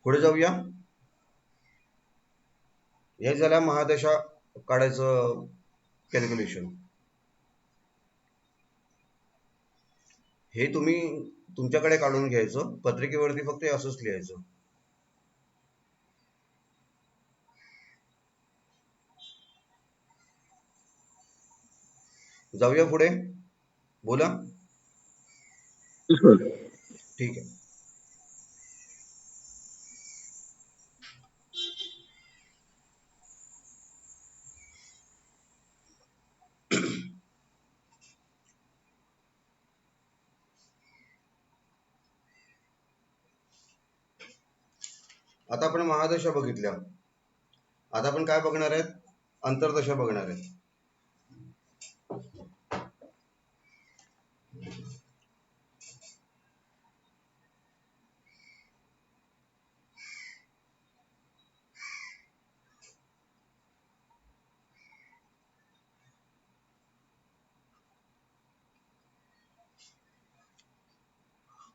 पुढे जाऊया. हे झाल्या महादशा काढायचं कॅल्क्युलेशन. हे तुम्ही तुमच्याकडे काढून घ्यायचं, पत्रिकेवरती फक्त हे असंच लिहायचं. जाऊया पुढे, बोला. ठीक आहे. आता आपण महादशा बघितल्या, आता आपण काय बघणार आहेत? अंतर्दशा बघणार आहेत.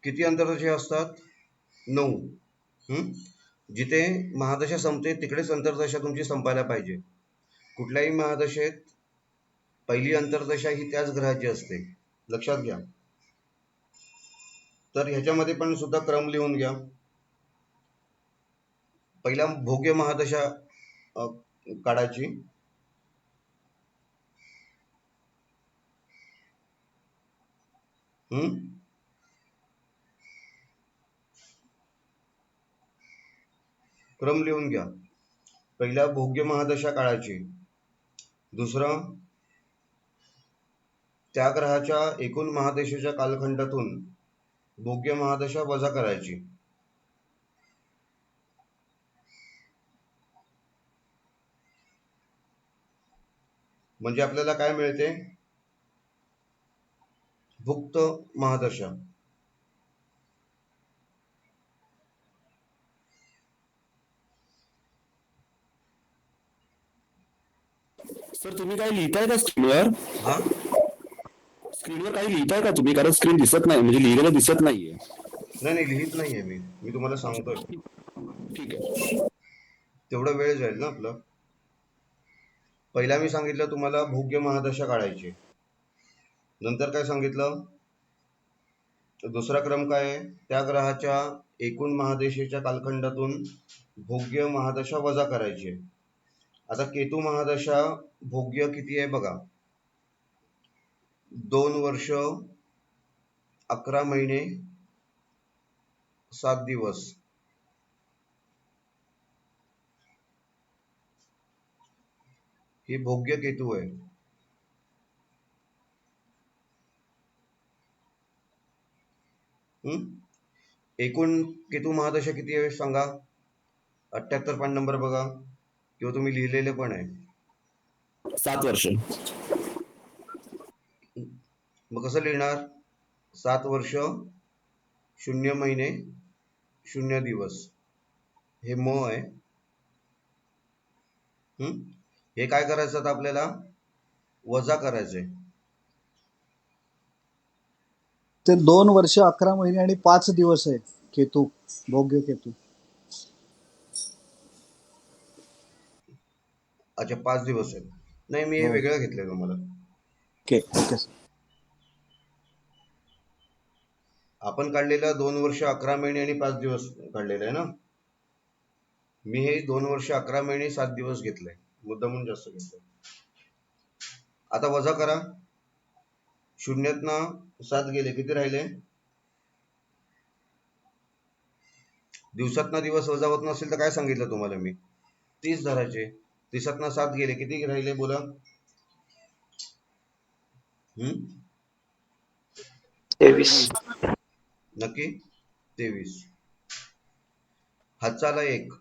किती अंतर्दशा असतात? 9. जिथे महादशा संपते तिकडेच अंतर्दशा तुमची संपायला पाहिजे. कुठल्याही महादशेत पहिली अंतर्दशा ही त्याच ग्रहाची असते, लक्षात घ्या. तर ह्याच्यामध्ये पण सुद्धा क्रम लिहून घ्या. पहिला भोग्य महादशा काढायची. क्रम लिहून घ्या. पहिला भोग्य महादशा काढायची. दुसरं त्या ग्रहाच्या एकूण महादशेच्या कालखंडातून भोग्य महादशा वजा करायची. म्हणजे आपल्याला काय मिळते? भुक्त महादशा. सर तुम्ही काय लिहिताय का स्क्रीनवर? हा, स्क्रीनवर काही लिहिताय का तुम्ही? कारण स्क्रीन दिसत नाही, म्हणजे लिहिलेलं दिसत नाहीये. नाही लिहित नाहीये मी तुम्हाला सांगतोय. ठीक आहे. तेवढा वेळ जाईल ना आपला. पहिला मी सांगितलं तुम्हाला भोग्य महादशा काढायची. नंतर काय सांगितलं? दुसरा क्रम काय आहे? त्या ग्रहाच्या एकूण महादशेच्या कालखंडातून भोग्य महादशा वजा करायची. आता केतू महादशा भोग्य किती आहे बघा, 2 वर्ष 11 महिने 7 दिवस. ही भोग्य केतू आहे. एकूण केतू महादशा किती आहे सांगा? 78 पॉईंट नंबर बघा, किंवा तुम्ही लिहिलेले पण आहे. 7 वर्ष. मग कसं लिहिणार? 7 वर्ष 0 महिने 0 दिवस. हे म आहे. हे काय करायचं आता आपल्याला? वजा करायचंय. ते 2 वर्ष 11 महिने आणि 5 दिवस आहे केतू, भोग्य केतू. अच्छा, 5 दिवस आहेत. नाही, मी हे हो. वेगळं घेतलंय तुम्हाला. Okay okay. आपण काढलेलं 2 वर्ष 11 महिने आणि 5 दिवस काढलेलं आहे ना. मी हे 2 वर्ष 11 महिने 7 दिवस घेतलंय, मुद्दामून जास्त घेतलंय. आता वजा करा. शून्यातनं 7 गेले, किती राहिले? दिवसातनं दिवस वजा होत नसेल तर काय सांगितलं तुम्हाला मी? 30 धरायचे. 30तनं 7 गेले, किती राहिले बोला? 23. नक्की 23. हातचा आला 1.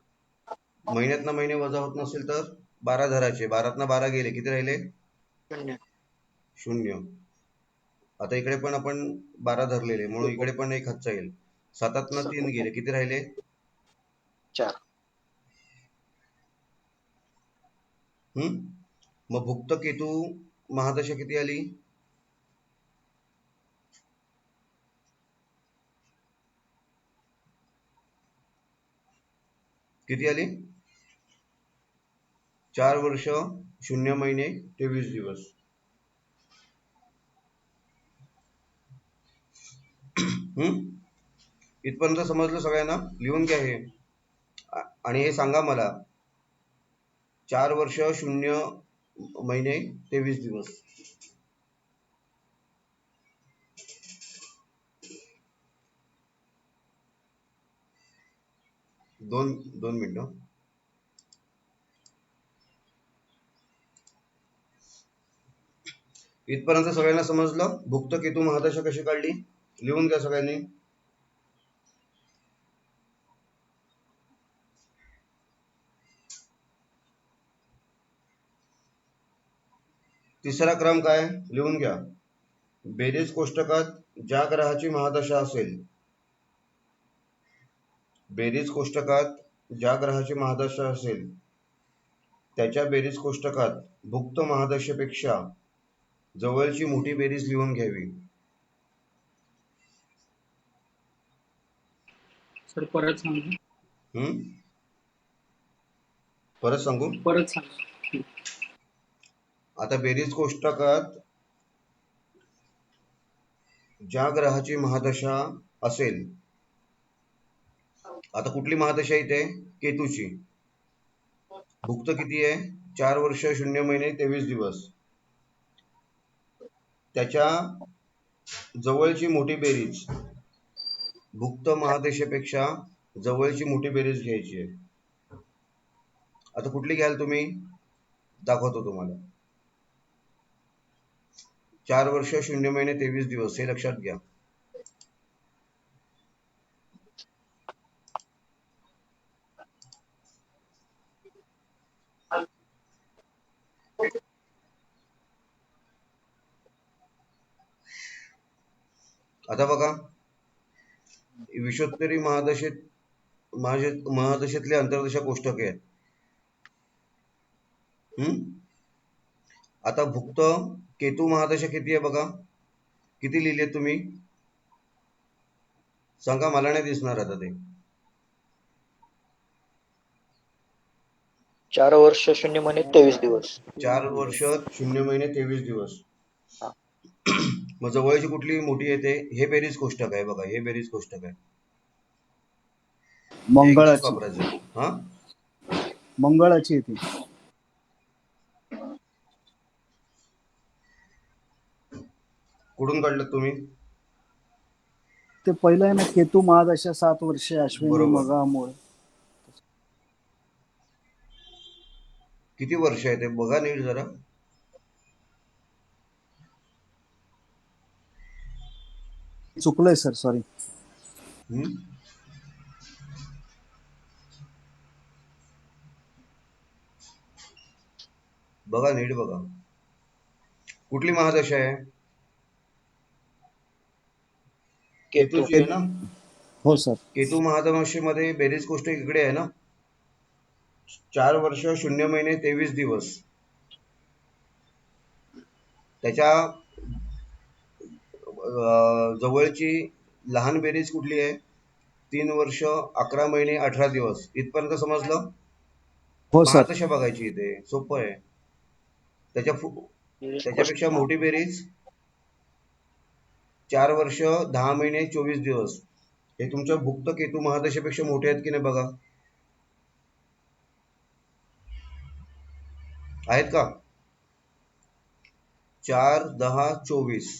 महिन्यातनं महिने वजा होत नसेल तर 12 धरायचे. 12तनं 12 गेले, किती राहिले? 0. आता इकडे पण आपण 12 धरलेले, म्हणून इकडे पण एक हातचा येईल. 7तनं 3 गेले, किती राहिले? 4. मग भुक्त केतू महादशा किती आली? किती आली? 4 वर्ष 0 महिने 23 दिवस. इथपर्यंत समजलं सगळ्यांना? लिहून घ्या हे. आणि हे सांगा मला, 4 वर्ष 0 महिने 23 दिवस. दोन मिनिटं. इथपर्यंत सगळ्यांना समजलं? भुक्त केतू महादशा कशी काढली? लिहून घ्या सगळ्यांनी. तिसरा क्रम काय? लिहून घ्या. बेरीज कोष्टकात ज्या ग्रहाची महादशा असेल, बेरीज कोष्टकात ज्या ग्रहाची महादशा असेल त्याच्या बेरीज कोष्टकात भुक्त महादशेपेक्षा जवळची मोठी बेरीज लिहून घ्यावी. सर परत सांगा. परत सांगू? परत सांगा. आता बेरीज कोष्टकात ज्या ग्रहाची महादशा असेल, आता कुठली महादशा इथे? केतूची. भुक्त किती आहे? 4 वर्ष 0 महिने 23 दिवस. त्याच्या जवळची मोठी बेरीज, भुक्त महादशेपेक्षा जवळची मोठी बेरीज घ्यायची आहे. आता कुठली घ्याल तुम्ही? दाखवतो तुम्हाला. 4 वर्ष 0 महिने 23 दिवस, हे लक्षात घ्या. आता बघा, विश्वोत्तरी महादशेतले अंतर्दशा कोष्टके आहेत. आता भुक्त केतू महादशा किती आहे बघा? किती लिहिले तुम्ही? सांगा, मला नाही दिसणार आता ते. 4 वर्ष 0 महिने 23 दिवस. 4 वर्ष 0 महिने 23 दिवस. मग जवळची कुठली मोठी येते? हे बेरीज कोष्टक आहे बघा, हे बेरीज कोष्टक आहे. मंगळाची. हा, मंगळाची येते. कुठून काढलं तुम्ही? ते पहिलं आहे ना, केतू महादशा 7 वर्षे अश्विनी बरोबर. मघा मूळ. किती वर्ष आहे ते बघा नीट जरा. चुकलंय सर, सॉरी. बघा नीट बघा. कुठली महादशा आहे? केतूची आहे ना? हो सर. केतू महादशेमध्ये बेरीज कोष्टक इकडे आहे ना. 4 वर्ष 0 महिने 23 दिवस. त्याच्या जवळची लहान बेरीज कुठली आहे? 3 वर्ष 11 महिने 18 दिवस. इथपर्यंत समजलं? हो सर. महादशा बघायची इथे, सोपं आहे. त्याच्यापेक्षा मोठी बेरीज 4 वर्ष 10 महिने 24 दिवस हे तुमच्या भुक्त केतू महादशेपेक्षा मोठे आहेत की नाही बघा. आहेत का? 4, 10, 24.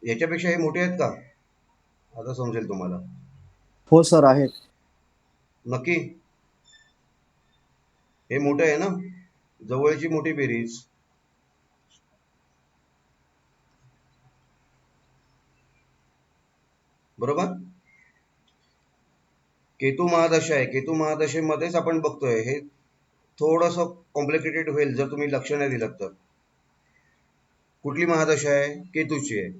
याच्यापेक्षा हे मोठे आहेत का? आता समजेल तुम्हाला. हो सर आहेत. नक्की हे मोठं आहे ना, जवळची मोठी बेरीज. बरोबर. केतू महादशा आहे, केतू महादशेमध्येच आपण बघतोय. हे थोडस कॉम्प्लिकेटेड होईल जर तुम्ही लक्ष नाही दिलं तर. कुठली महादशा आहे? केतूची आहे.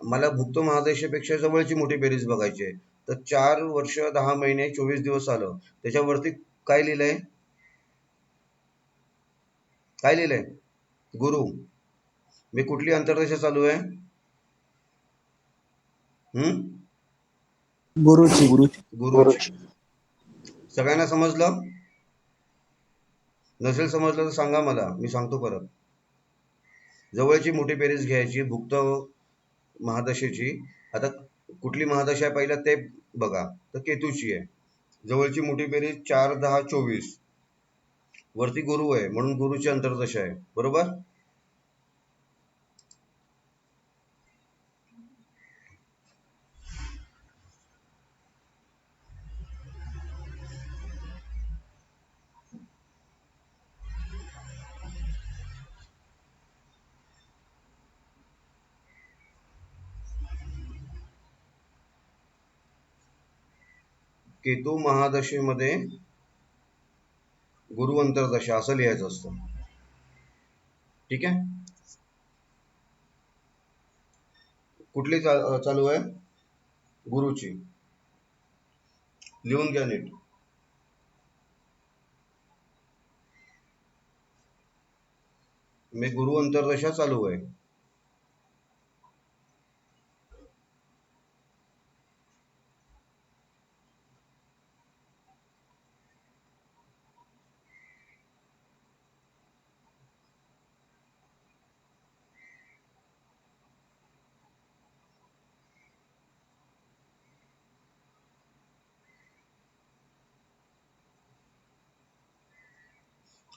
मला भुक्त महादशेपेक्षा जवळची मोठी बेरीज बघायची आहे. तर 4 वर्ष 10 महिने 24 दिवस आलं. त्याच्यावरती काय लिहिलंय? काय लिहिलंय? गुरु. मी कुठली अंतर्दशा चालू आहे? गुरुची. गुरुची. सगळ्यांना समजलं? नसेल समजलं तर सांगा मला, मी सांगतो परत. जवळची मोठी बेरीज घ्यायची भुक्त महादशेची. आता कुठली महादशा आहे पहिला ते बघा. तर केतूची आहे. जवळची मोठी बेरीज 4, 10, 24. वरती गुरु आहे म्हणून गुरुची अंतर्दशा आहे. बरोबर. केतू महादशेमध्ये गुरु अंतर्दशा असं लिहायचं असतं. ठीक आहे. कुठली चालू आहे? गुरुची. लिहून घ्या नीट. मी गुरु अंतर्दशा चालू आहे.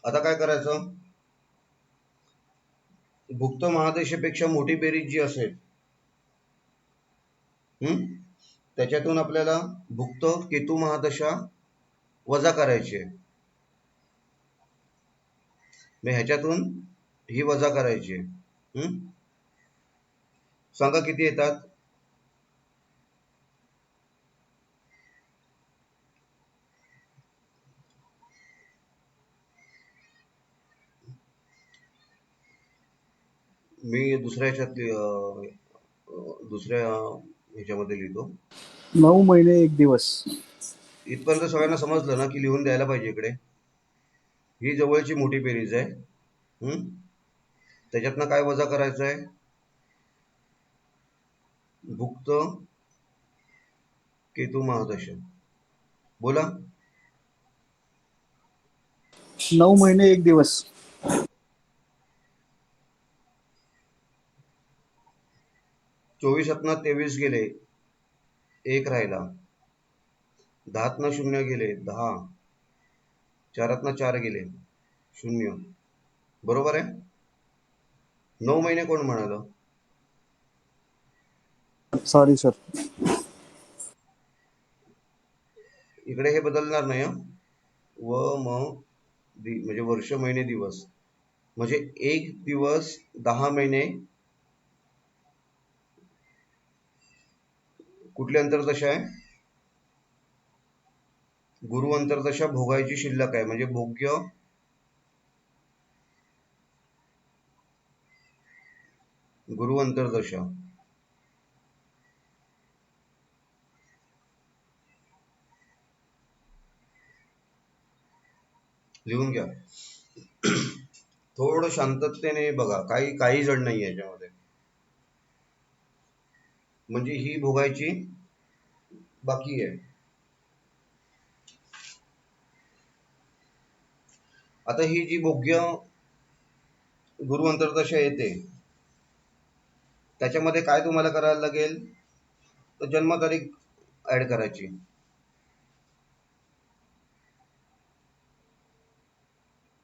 आता काय करायचं? भुक्त महादशेपेक्षा मोठी बेरीज जी असेल त्याच्यातून आपल्याला भुक्त केतू महादशा वजा करायची आहे. मी ह्याच्यातून ही वजा करायची आहे. सांगा किती येतात? मी दुसऱ्या ह्याच्यामध्ये लिहितो. 9 महिने 1 दिवस. इथपर्यंत सगळ्यांना समजलं ना की लिहून द्यायला पाहिजे इकडे. ही जवळची मोठी बेरीज आहे. त्याच्यातनं काय वजा करायचं आहे? भुक्त केतू महादशा. बोला. 9 महिने 1 दिवस. 24तनं 23 गेले, 1 राहिला. 10तनं 0 गेले, 10. 4तनं 4 गेले, 0. बरोबर आहे. 9 महिने कोण म्हणालं? Sorry sir. इकडे हे बदलणार नाही. म्हणजे वर्ष महिने दिवस म्हणजे 1 दिवस 10 महिने. कुठली अंतर्दशा आहे? गुरु अंतर्दशा भोगायची शिल्लक आहे म्हणजे भोग्य गुरु अंतर्दशा. लिहून घ्या. थोडं शांततेने बघा. काही जड नाही आहे याच्यामध्ये. म्हणजे ही भोगायची बाकी आहे. आता ही जी भोग्य गुरु अंतर्दशा येते त्याच्यामध्ये काय तुम्हाला करायला लागेल, तर जन्मतारीख ऍड करायची.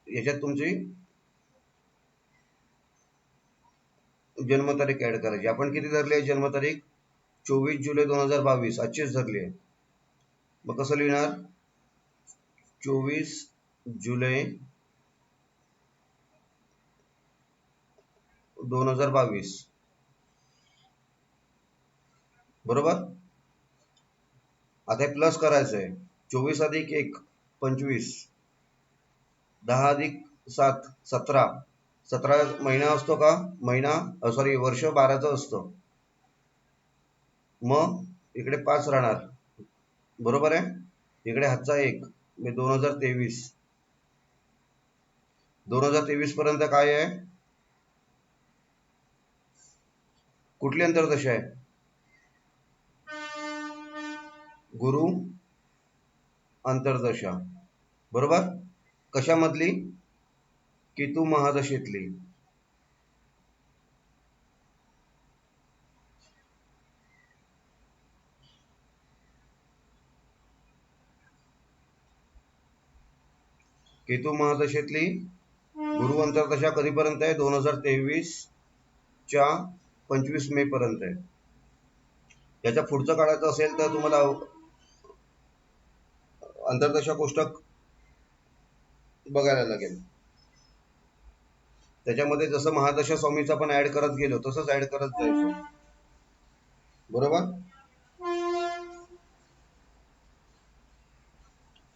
याच्यात तुमची जन्मतारीख ऍड करायची. आपण किती धरली आहे जन्मतारीख? 24 जुलै 2022 आजचीच धरली आहे. मग कसं लिहिणार? 24 जुलै 2022 बरोबर. आता हे प्लस करायचं आहे. 24 अधिक 1 25, 10 अधिक 7 17. 17 महिना असतो का? महिना सॉरी वर्ष 12चं असतं. मग इकडे 5 राहणार बरोबर आहे. इकडे हातचा 1 म्हणजे 2023. 2023 पर्यंत काय आहे? कुठली अंतर्दशा आहे? गुरु अंतर्दशा बरोबर. कशामधली? केतू महादशेतली. केतू महादशेतली गुरु अंतर्दशा कधीपर्यंत आहे? 2023 च्या 25 मे पर्यंत आहे. याच्या पुढचं काढायचं असेल तर तुम्हाला अंतर्दशा कोष्टक बघायला लागेल. त्याच्यामध्ये जसं महादशा स्वामीचा पण ऍड करत गेलो तसंच ऍड करत जायचं बरोबर.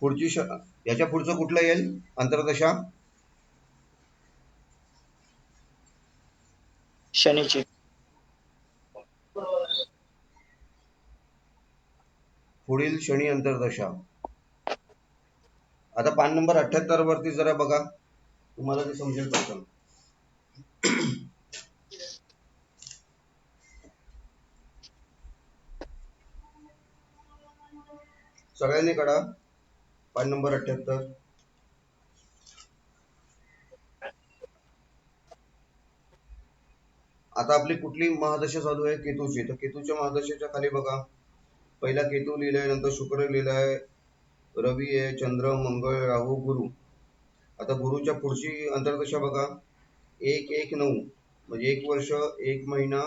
पुढची याच्या पुढचं कुठलं येईल अंतर्दशा? शनीची. पुढील शनी अंतर्दशा. आता पान नंबर 78 वरती जरा बघा, तुम्हाला ते समजेल पटकन. सगळ्यांनी काढा पान नंबर 78. आता आपली कुठली महादशा चालू आहे? केतूची. तर केतूच्या महादशेच्या खाली बघा, पहिला केतू लिहिलाय, नंतर शुक्र लिहिलाय, रवी आहे, चंद्र, मंगळ, राहू, गुरु. आता गुरुच्या पुढची अंतर्दशा बघा, 1-1-9 म्हणजे 1 वर्ष 1 महिना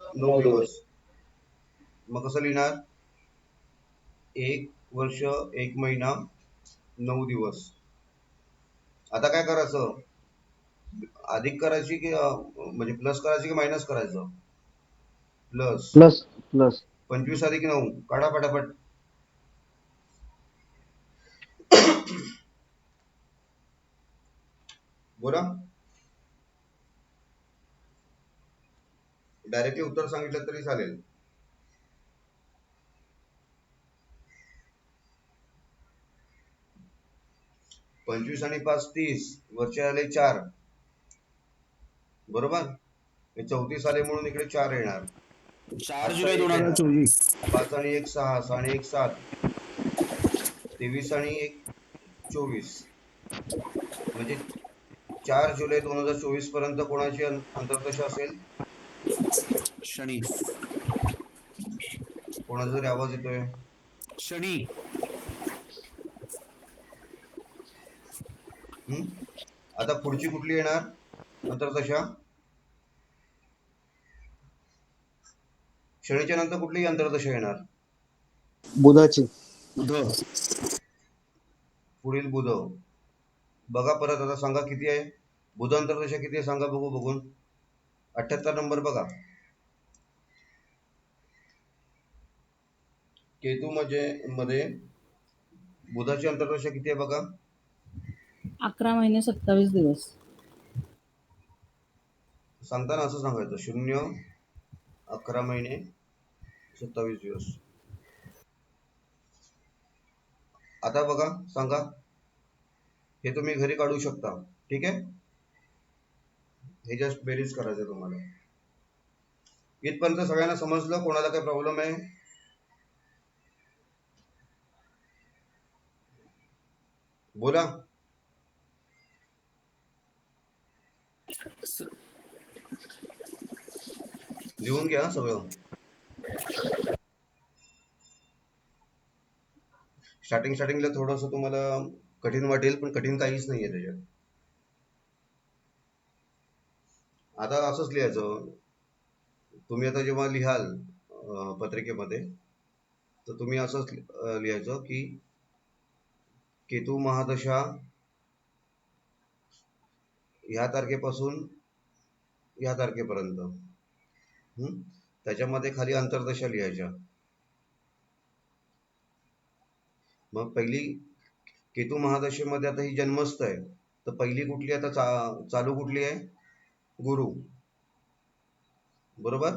9 दिवस. मग कसं लिहिणार? 1 वर्ष 1 महिना 9 दिवस. आता काय करायचं? अधिक करायची की म्हणजे प्लस करायची की मायनस करायचं? प्लस. प्लस प्लस 25 अधिक 9 काढा पटापट. बोला. डायरेक्टली उत्तर सांगितलं तरी चालेल. पंचवीस आणि 5 30, वरचे आले 4 बरोबर. हे 34 आले म्हणून इकडे 4 येणार. 4 जुलै 2024. 5 आणि 1 6, 6 आणि 1 7, 23 आणि 1 24 म्हणजे 4 जुलै 2024 पर्यंत कोणाची अंतर्दशा असेल? शनी. कोणाचा तरी आवाज येतोय? शनी. आता पुढची कुठली येणार अंतर्दशा? शनीच्या नंतर कुठली अंतर्दशा येणार? बुधाची. बुध. पुढील बुध. बघा परत, आता सांगा किती आहे बुध अंतर्दशा, किती आहे सांगा बघू बघून. 78 नंबर बघा. केतू मध्ये बुधाची अंतर्दशा किती आहे बघा. 11 महिने 27 दिवस. सांगताना असं सांगायचं 0 11 महिने 27 दिवस. आता बघा सांगा, हे तुम्ही घरी काढू शकता. ठीक आहे, हे जस्ट बेरीज करायचं तुम्हाला. इथपर्यंत सगळ्यांना समजलं? कोणाला काही प्रॉब्लेम आहे? बोला. लिहून घ्या सगळं. स्टार्टिंगला थोडस तुम्हाला कठीण वाटेल, पण कठीण काहीच नाहीये त्याच्यात. आता असंच लिहायचं. तुम्ही आता जेव्हा लिहाल पत्रिकेमध्ये, तर तुम्ही असंच लिहायचं की केतू महादशा ह्या तारखेपासून ह्या तारखेपर्यंत. त्याच्यामध्ये खाली अंतर्दशा लिहायच्या. मग पहिली केतू महादशेमध्ये आता ही जन्मस्थ आहे, तर पहिली कुठली आता चालू कुठली आहे? गुरु. बरोबर.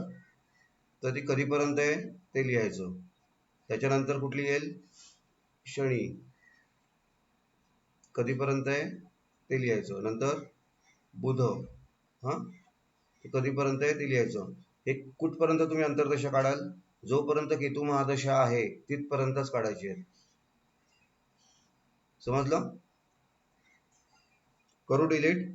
तर ती कधीपर्यंत आहे ते लिहायचं. त्याच्यानंतर कुठली येईल? शनी. कधीपर्यंत आहे ते लिहायचं. नंतर बुध. कधीपर्यंत आहे ते लिहायचं. हे कुठपर्यंत तुम्ही अंतर्दशा काढाल? जोपर्यंत केतू महादशा आहे तिथपर्यंतच काढायची आहे. समजलं? करू डिलीट?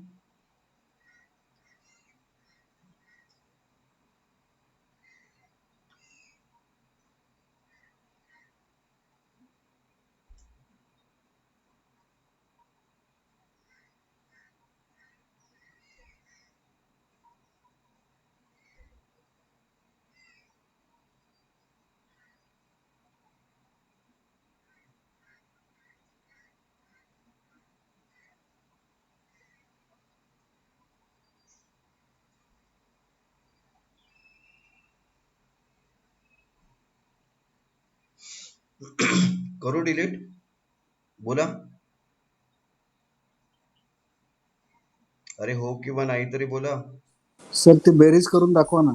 करू डिलीट? बोला. अरे हो किंवा नाही तरी बोला. सर ते बेरीज करून दाखवा ना.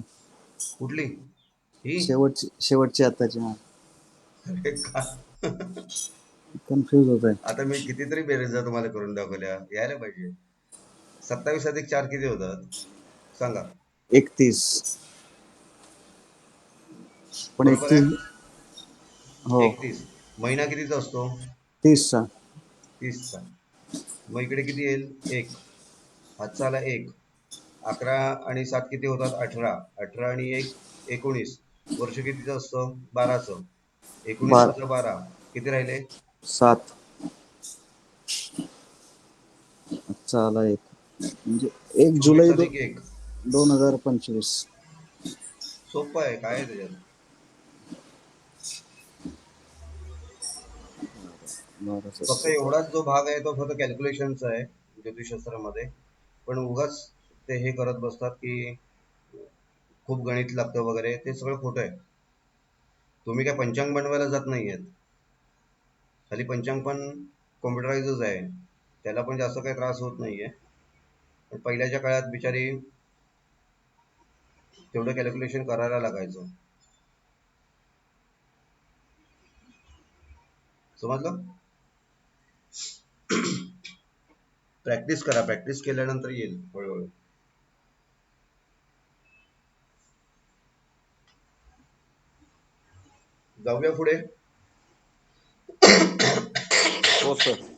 कुठली? ही शेवटची आताची. अरे का कन्फ्युज होत आहे. आता मी कितीतरी बेरीजा तुम्हाला करून दाखवल्या, यायला पाहिजे. 27 अधिक 4 किती होतात सांगा? 31. पण बरोबर आहे. 31. हो. 31. महिना कितीचा असतो? 30चा. 30चा. मग इकडे किती येईल? 1. हातचा आला 1. 11 आणि 7 किती होतात? 18. 18 आणि 1 19. वर्ष कितीचं असतं? 12चं. 19 वजा 12 किती राहिले? 7. आजचा आला 1. म्हणजे 1 जुलै 2025. सोपं आहे. काय आहे त्याच्यात? फक्त एवढाच जो भाग आहे तो फक्त कॅल्क्युलेशनचा आहे ज्योतिषशास्त्रामध्ये. पण उगाच ते हे करत बसतात की खूप गणित लागतं वगैरे, ते सगळं खोटं आहे. तुम्ही काय पंचांग बनवायला जात नाहीयेत. खाली पंचांग पण कॉम्प्युटराइजच आहे, त्याला पण जास्त काही त्रास होत नाहीये. पण पहिल्याच्या काळात बिचारी तेवढं कॅल्क्युलेशन करायला लागायचं. समजलं? प्रॅक्टिस करा. प्रॅक्टिस केल्यानंतर येईल हळूहळू. जाऊया पुढे. हो सर.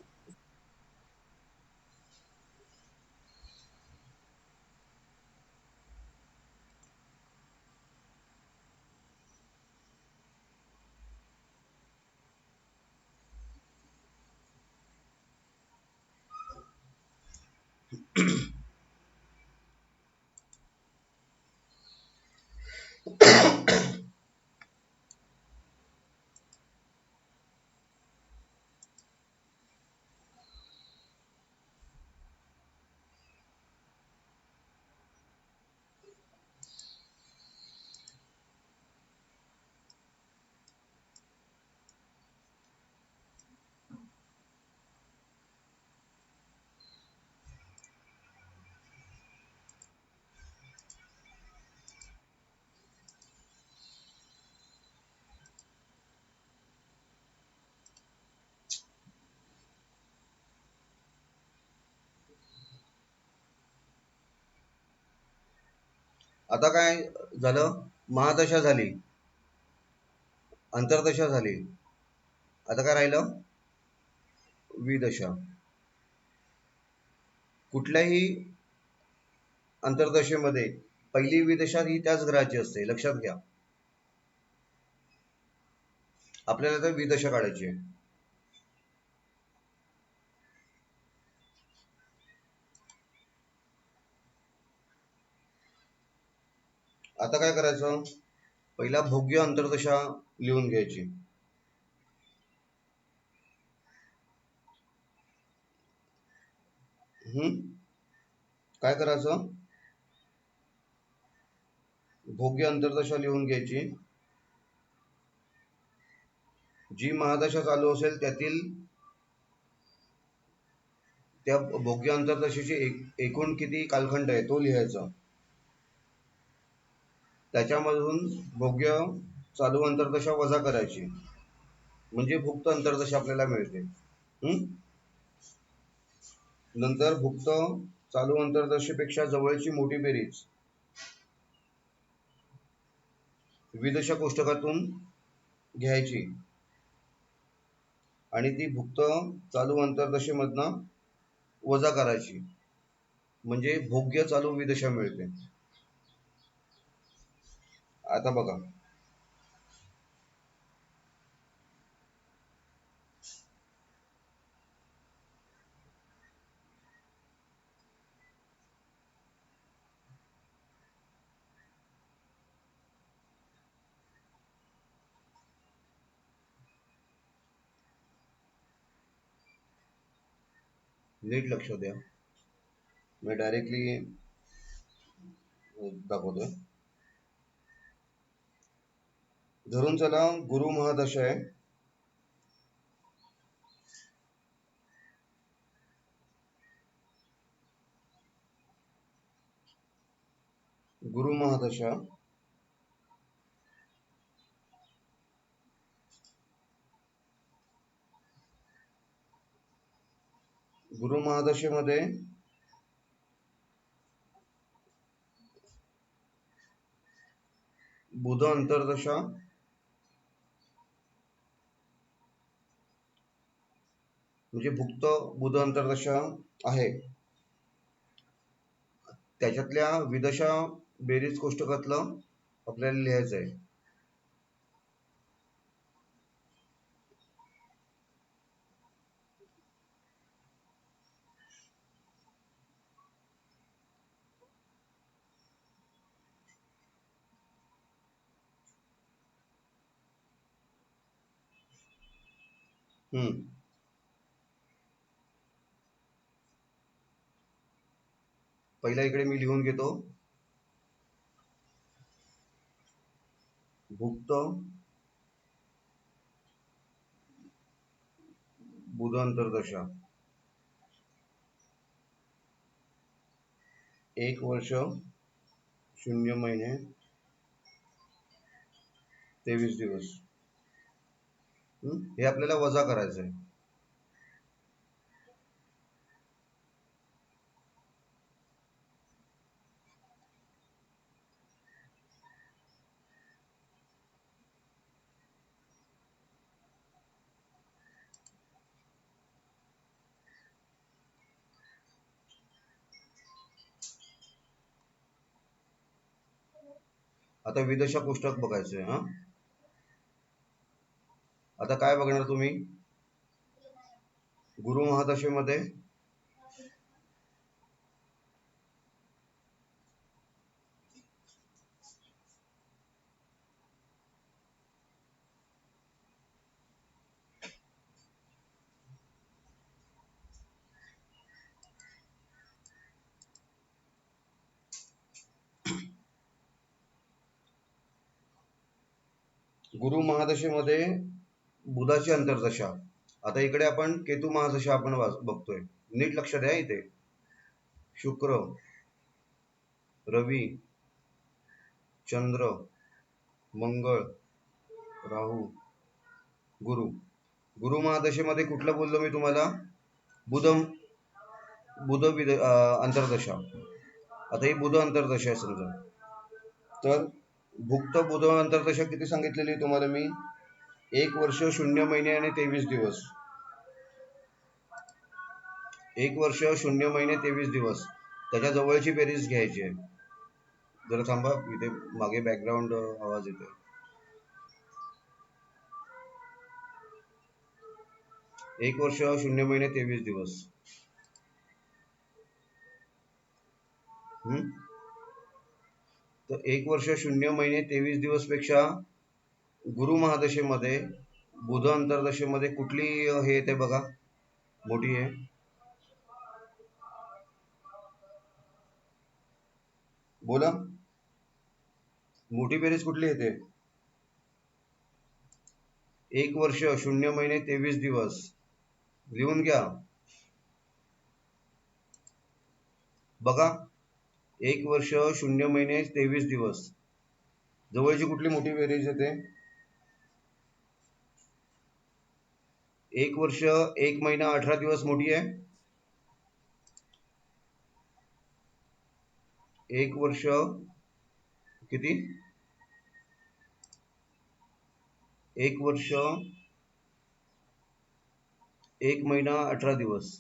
आता काय झालं? महादशा झाली, अंतर्दशा झाली. आता काय राहिलं? विदशा कुठल्याही अंतर्दशेमध्ये पहिली विदशा ही त्याच ग्रहाची असते, लक्षात घ्या. आपल्याला तर विदशा काढायची आहे. आता काय करायचं, पहिला भोग्य अंतर्दशा लिहून घ्यायची. काय करायचं, भोग्य अंतर्दशा लिहून घ्यायची. जी महादशा चालू असेल त्यातील त्या भोग्य अंतर्दशेची एकूण किती कालखंड आहे तो लिहायचा. त्याच्यामधून भोग्य चालू अंतर्दशा वजा करायची, म्हणजे भुक्त अंतर्दशा आपल्याला मिळते. नंतर भुक्त चालू अंतर्दशेपेक्षा जवळची मोठी बेरीज विदशा कोष्टकातून घ्यायची आणि ती भुक्त चालू अंतर्दशेमधनं वजा करायची, म्हणजे भोग्य चालू विदशा मिळते. आता बघा, नीट लक्ष द्या, मी डायरेक्टली दाखवतोय. धरून चला गुरु महादशा आहे. गुरु महादशा गुरु महादशेमध्ये बुध अंतर्दशा म्हणजे भुक्त बुध अंतर्दशा आहे, त्याच्यातल्या विदशा बेरीज कोष्टकातलं आपल्याला लिहायचं आहे. पहिला इकडे मी लिहून घेतो, भुक्त बुध अंतर्दशा 1 वर्ष 0 महिने 23 दिवस. हे आपल्याला वजा करायचं आहे. आता विदशा कोष्टक बघायचंय. आता काय बघणार तुम्ही, गुरु महादशेमध्ये गुरु महादशेमध्ये बुधाची अंतर्दशा. आता इकडे आपण केतू महादशा आपण बघतोय, नीट लक्ष द्या. इथे शुक्र, रवी, चंद्र, मंगळ, राहू, गुरु. गुरु महादशेमध्ये कुठलं बोललो मी तुम्हाला, बुध अंतर्दशा. आता ही बुध अंतर्दशा आहे समजा, तर भुक्त बुध अंतर्दशा किती सांगितलेली तुम्हाला मी, 1 वर्ष 0 महिने आणि 23 दिवस. 1 वर्ष 0 महिने 23 दिवस त्याच्या जवळची बेरीज घ्यायची आहे. जरा थांबा, इथे मागे बॅकग्राऊंड आवाज येतोय. 1 वर्ष 0 महिने 23 दिवस. तर 1 वर्ष 0 महिने 23 दिवस पेक्षा गुरु महादशेमध्ये, बुध अंतर्दशेमध्ये कुठली हे येते बघा, मोठी आहे? बोला, मोठी बेरीज कुठली येते? 1 वर्ष 0 महिने 23 दिवस. लिहून घ्या बघा. 1 वर्ष 0 महिने 23 दिवस जवळची कुठली मोठी बेरीज येते? 1 वर्ष 1 महिना 18 दिवस मोठी आहे. 1 वर्ष किती? 1 वर्ष 1 महिना 18 दिवस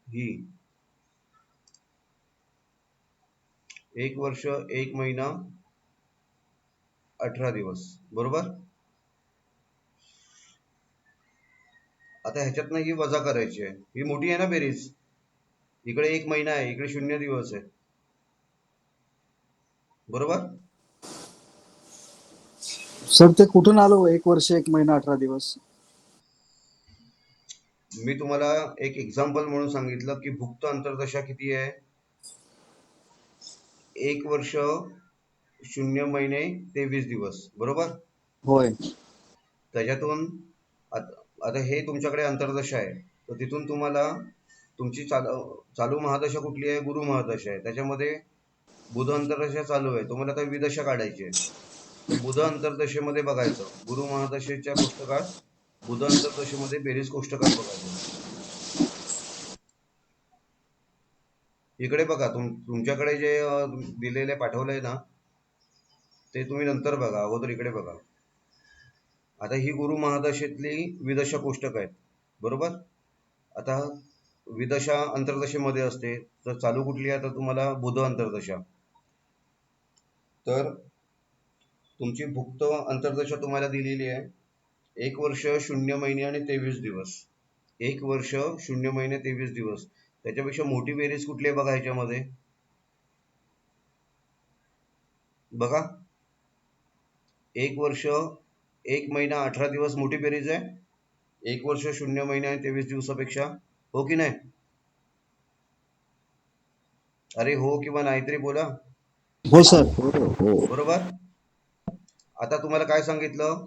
ही 1 वर्ष 1 महिना 18 दिवस, बरोबर. आता ह्याच्यातनं ही वजा करायची आहे. ही मोठी आहे ना बेरीज. इकडे 1 महिना आहे, इकडे 0 दिवस आहे, बरोबर. सर ते कुठून आलो 1 वर्ष 1 महिना 18 दिवस? मी तुम्हाला एक एक्झाम्पल म्हणून सांगितलं की भुक्त अंतर्दशा किती आहे? 1 वर्ष 0 महिने 23 दिवस, बरोबर. होय. त्याच्यातून आता हे तुमच्याकडे अंतर्दशा आहे, तर तिथून तुम्हाला तुमची चालू महादशा कुठली आहे? गुरु महादशा आहे. त्याच्यामध्ये बुध अंतर्दशा चालू आहे, तुम्हाला आता विदशा काढायची आहे. तर बुध अंतर्दशेमध्ये बघायचं, गुरु महादशेच्या कोष्टकात बुध अंतर्दशेमध्ये बेरीज कोष्टकात बघायचं. इकडे बघा, तुमच्याकडे जे दिलेले पाठवलंय ना, ते तुम्ही नंतर बघा, अगोदर इकडे बघा. आता ही गुरु महादशेतली विदशा कोष्टक आहेत, बरोबर. आता विदशा अंतर्दशेमध्ये असते, तर चालू कुठली आहे? आता तुम्हाला बुध अंतर्दशा. तर तुमची भुक्त अंतर्दशा तुम्हाला दिलेली आहे 1 वर्ष 0 महिने आणि 23 दिवस. 1 वर्ष 0 महिने 23 दिवस. त्याच्यापेक्षा मोठी बेरीज कुठली आहे बघा ह्याच्यामध्ये? बघा, 1 वर्ष 1 महिना 18 दिवस मोठी बेरीज आहे 1 वर्ष 0 महिने आणि 23 दिवसापेक्षा, हो की नाही? अरे हो किंवा नाहीतरी बोला. हो सर. बरोबर. आता तुम्हाला काय सांगितलं?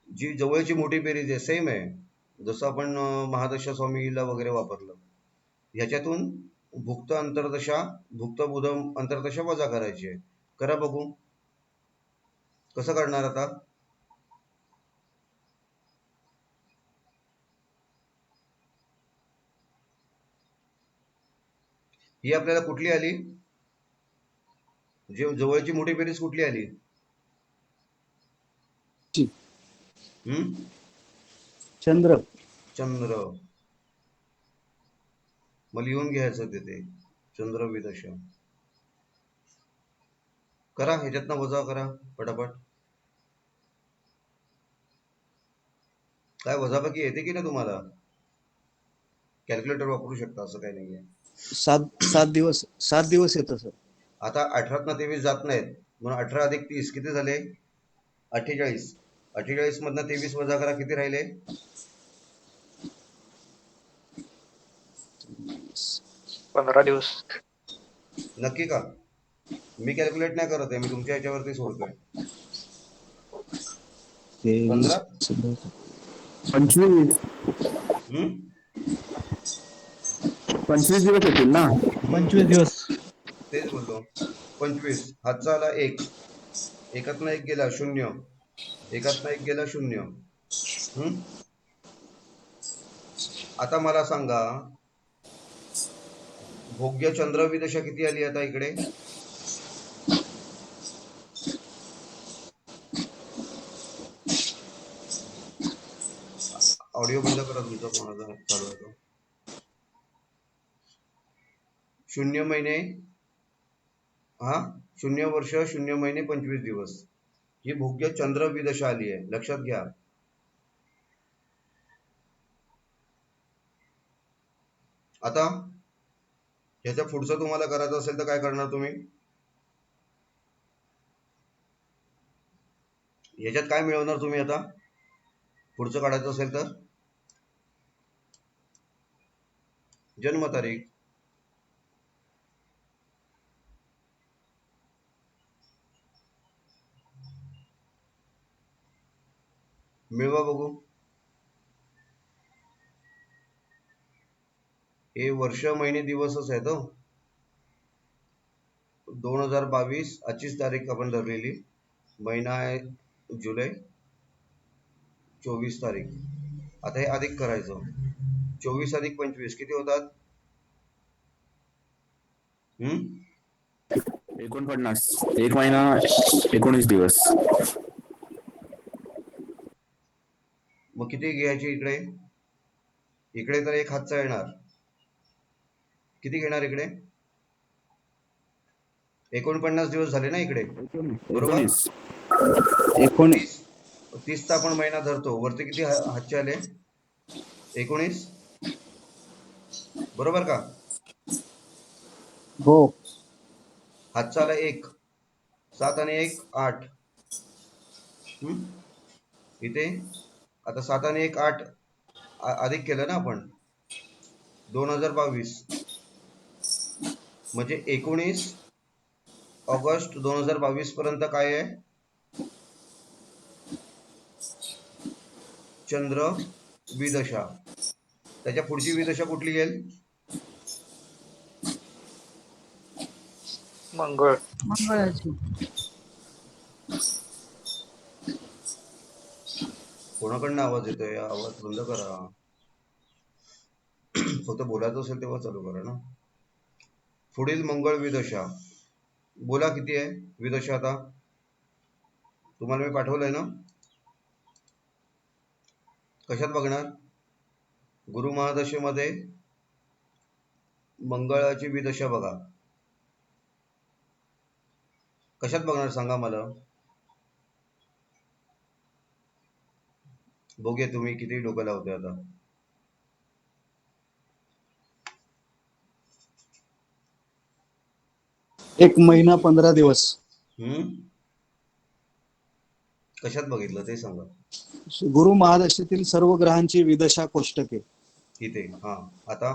जी जवळची मोठी बेरीज आहे, सेम आहे जसं आपण महादशा स्वामीला वगैरे वापरलं. ह्याच्यातून भुक्त अंतर्दशा, भुक्त बुध अंतर्दशा वजा करायची आहे. करा बघू कसं करणार. आता ही आपल्याला कुठली आली? जे जवळची मोठी बेरीज कुठली आली? चंद्र. चंद्र. मग लिहून घ्यायचं तिथे चंद्र विदशा. करा, ह्याच्यातनं वजा करा पटापट. काय वजाबाकी येते की नाही तुम्हाला? कॅल्क्युलेटर वापरू शकता, असं काही नाहीये. 7 दिवस येतं सर. आता 18 ना 23 जात नाहीत, म्हणून 18 अधिक 30 किती झाले? 48. 48 मधनं 23 वजा करा, किती राहिले? 15 दिवस. नक्की का? मी कॅल्क्युलेट नाही करत आहे, मी तुमच्या ह्याच्यावरती सोडतोय. 15 25 25 दिवस येतील ना? 25 दिवस. तेच बोललो. 25 हातचा आला 1, एकातनं 1 गेला 0, एकातनं 1 गेला 0. आता मला सांगा, भोग्य चंद्र विदशा किती आली आता इकडे? ऑडिओ बंद करा तुमचा, कोणाचा चालू आहे तो. 0 महिने 0 वर्ष 0 महिने 25 दिवस ही भोग्य चंद्र विदशा आली आहे, लक्षात घ्या. आता ह्याच्या पुढचं तुम्हाला करायचं असेल तर काय करणार तुम्ही? ह्याच्यात काय मिळवणार तुम्ही आता पुढचं काढायचं असेल तर? जन्मतारीख. मिळवा बघू. हे वर्ष महिने दिवसच आहे तो. 2022 आजचीच तारीख आपण धरलेली. महिना आहे जुलै, 24 तारीख. आता हे अधिक करायचं. 24 अधिक 25 किती होतात? 49. 1 महिना 19 दिवस. मग किती घ्यायचे इकडे? इकडे तर एक हातचा येणार. किती घेणार इकडे? 49 दिवस झाले ना इकडे, बरोबर? 19. 30 चा आपण महिना धरतो. वरती किती हातचे आले? 19, बरोबर का? हो. हातचा आला 1. 7 आणि 1 8. इथे आता 7 आणि 1 8 अधिक केलं ना आपण. 2022 म्हणजे 19 ऑगस्ट 2022 पर्यंत काय आहे? चंद्र विदशा. त्याच्या पुढची विदशा कुठली येईल? मंगळाची. कोणाकडनं आवाज येतोय? आवाज बंद करा. फक्त बोलायचं असेल तेव्हा चालू करा ना. पुढील मंगळ विदशा. बोला किती आहे विदशा आता? तुम्हाला मी पाठवलंय ना. कशात बघणार? गुरु महादशेमध्ये मंगळाची विदशा बघा. कशात बघणार सांगा मला. बघूया तुम्ही किती डोकं लावते आता. एक महिना 15 दिवस. कशात बघितलं ते सांगा. गुरु महादशेतील सर्व ग्रहांची विदशा कोष्टके. इथे आता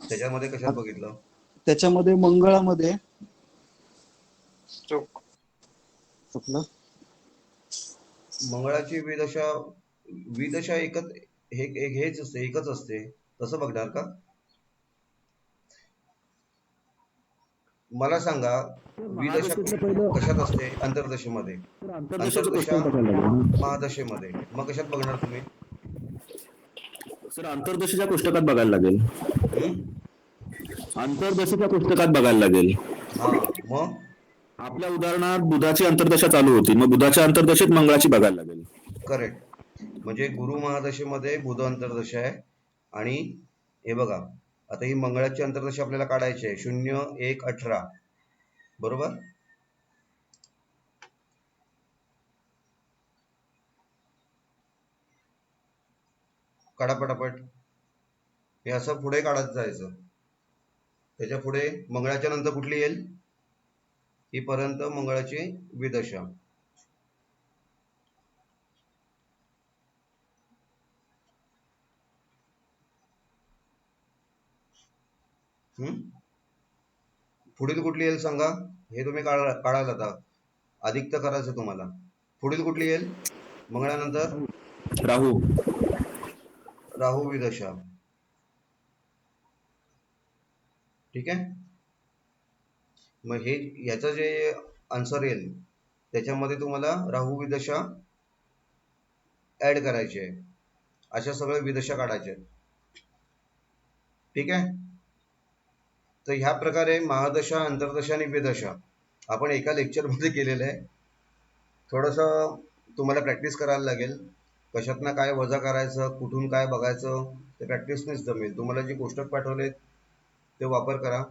त्याच्यामध्ये कशात बघितलं? त्याच्यामध्ये मंगळामध्ये चुकलं. मंगळाची विदशा हेच असते, एकच असते. तसं बघणार का? मला सांगा विदशा कशात असते? अंतर्दशेमध्ये. अंतर्दशा महादशेमध्ये. मग कशात बघणार तुम्ही? सर अंतर्दशेच्या पुस्तकात बघायला लागेल. अंतर्दशेच्या पुस्तकात बघायला लागेल. मग आपल्या उदाहरणात बुधाची अंतर्दशा चालू होती, मग बुधाच्या अंतर्दशेत मंगळाची बघायला लागेल. करेक्ट. म्हणजे गुरु महादशेमध्ये बुध अंतर्दशा आहे. आणि हे बघा आता ही मंगळाची अंतर्दशा आपल्याला काढायची आहे. 0 1 18, बरोबर? काढा पटापट. हे असं पुढे काढत जायचं. त्याच्या पुढे मंगळाच्या नंतर कुठली येईल? ही पर्यंत मंगळाची विदशा. पुढील कुठली येईल सांगा. हे तुम्ही काढाल आता. अधिक तर करायचं तुम्हाला. पुढील कुठली येईल मंगळानंतर? राहू विदशा. ठीक आहे. मग हे याचं जे आन्सर येईल त्याच्यामध्ये तुम्हाला राहू विदशा ऍड करायची आहे. अशा सगळ्या विदशा काढायच्या आहेत. ठीक आहे. तर ह्या प्रकारे महादशा, अंतर्दशा आणि विदशा आपण एका लेक्चरमध्ये केलेलं आहे. थोडंसं तुम्हाला प्रॅक्टिस करायला लागेल. कशातनं काय वजा करायचं, कुठून काय बघायचं ते प्रॅक्टिसनेच जमेल. तुम्हाला जे कोष्टक पाठवले ते वापर करा.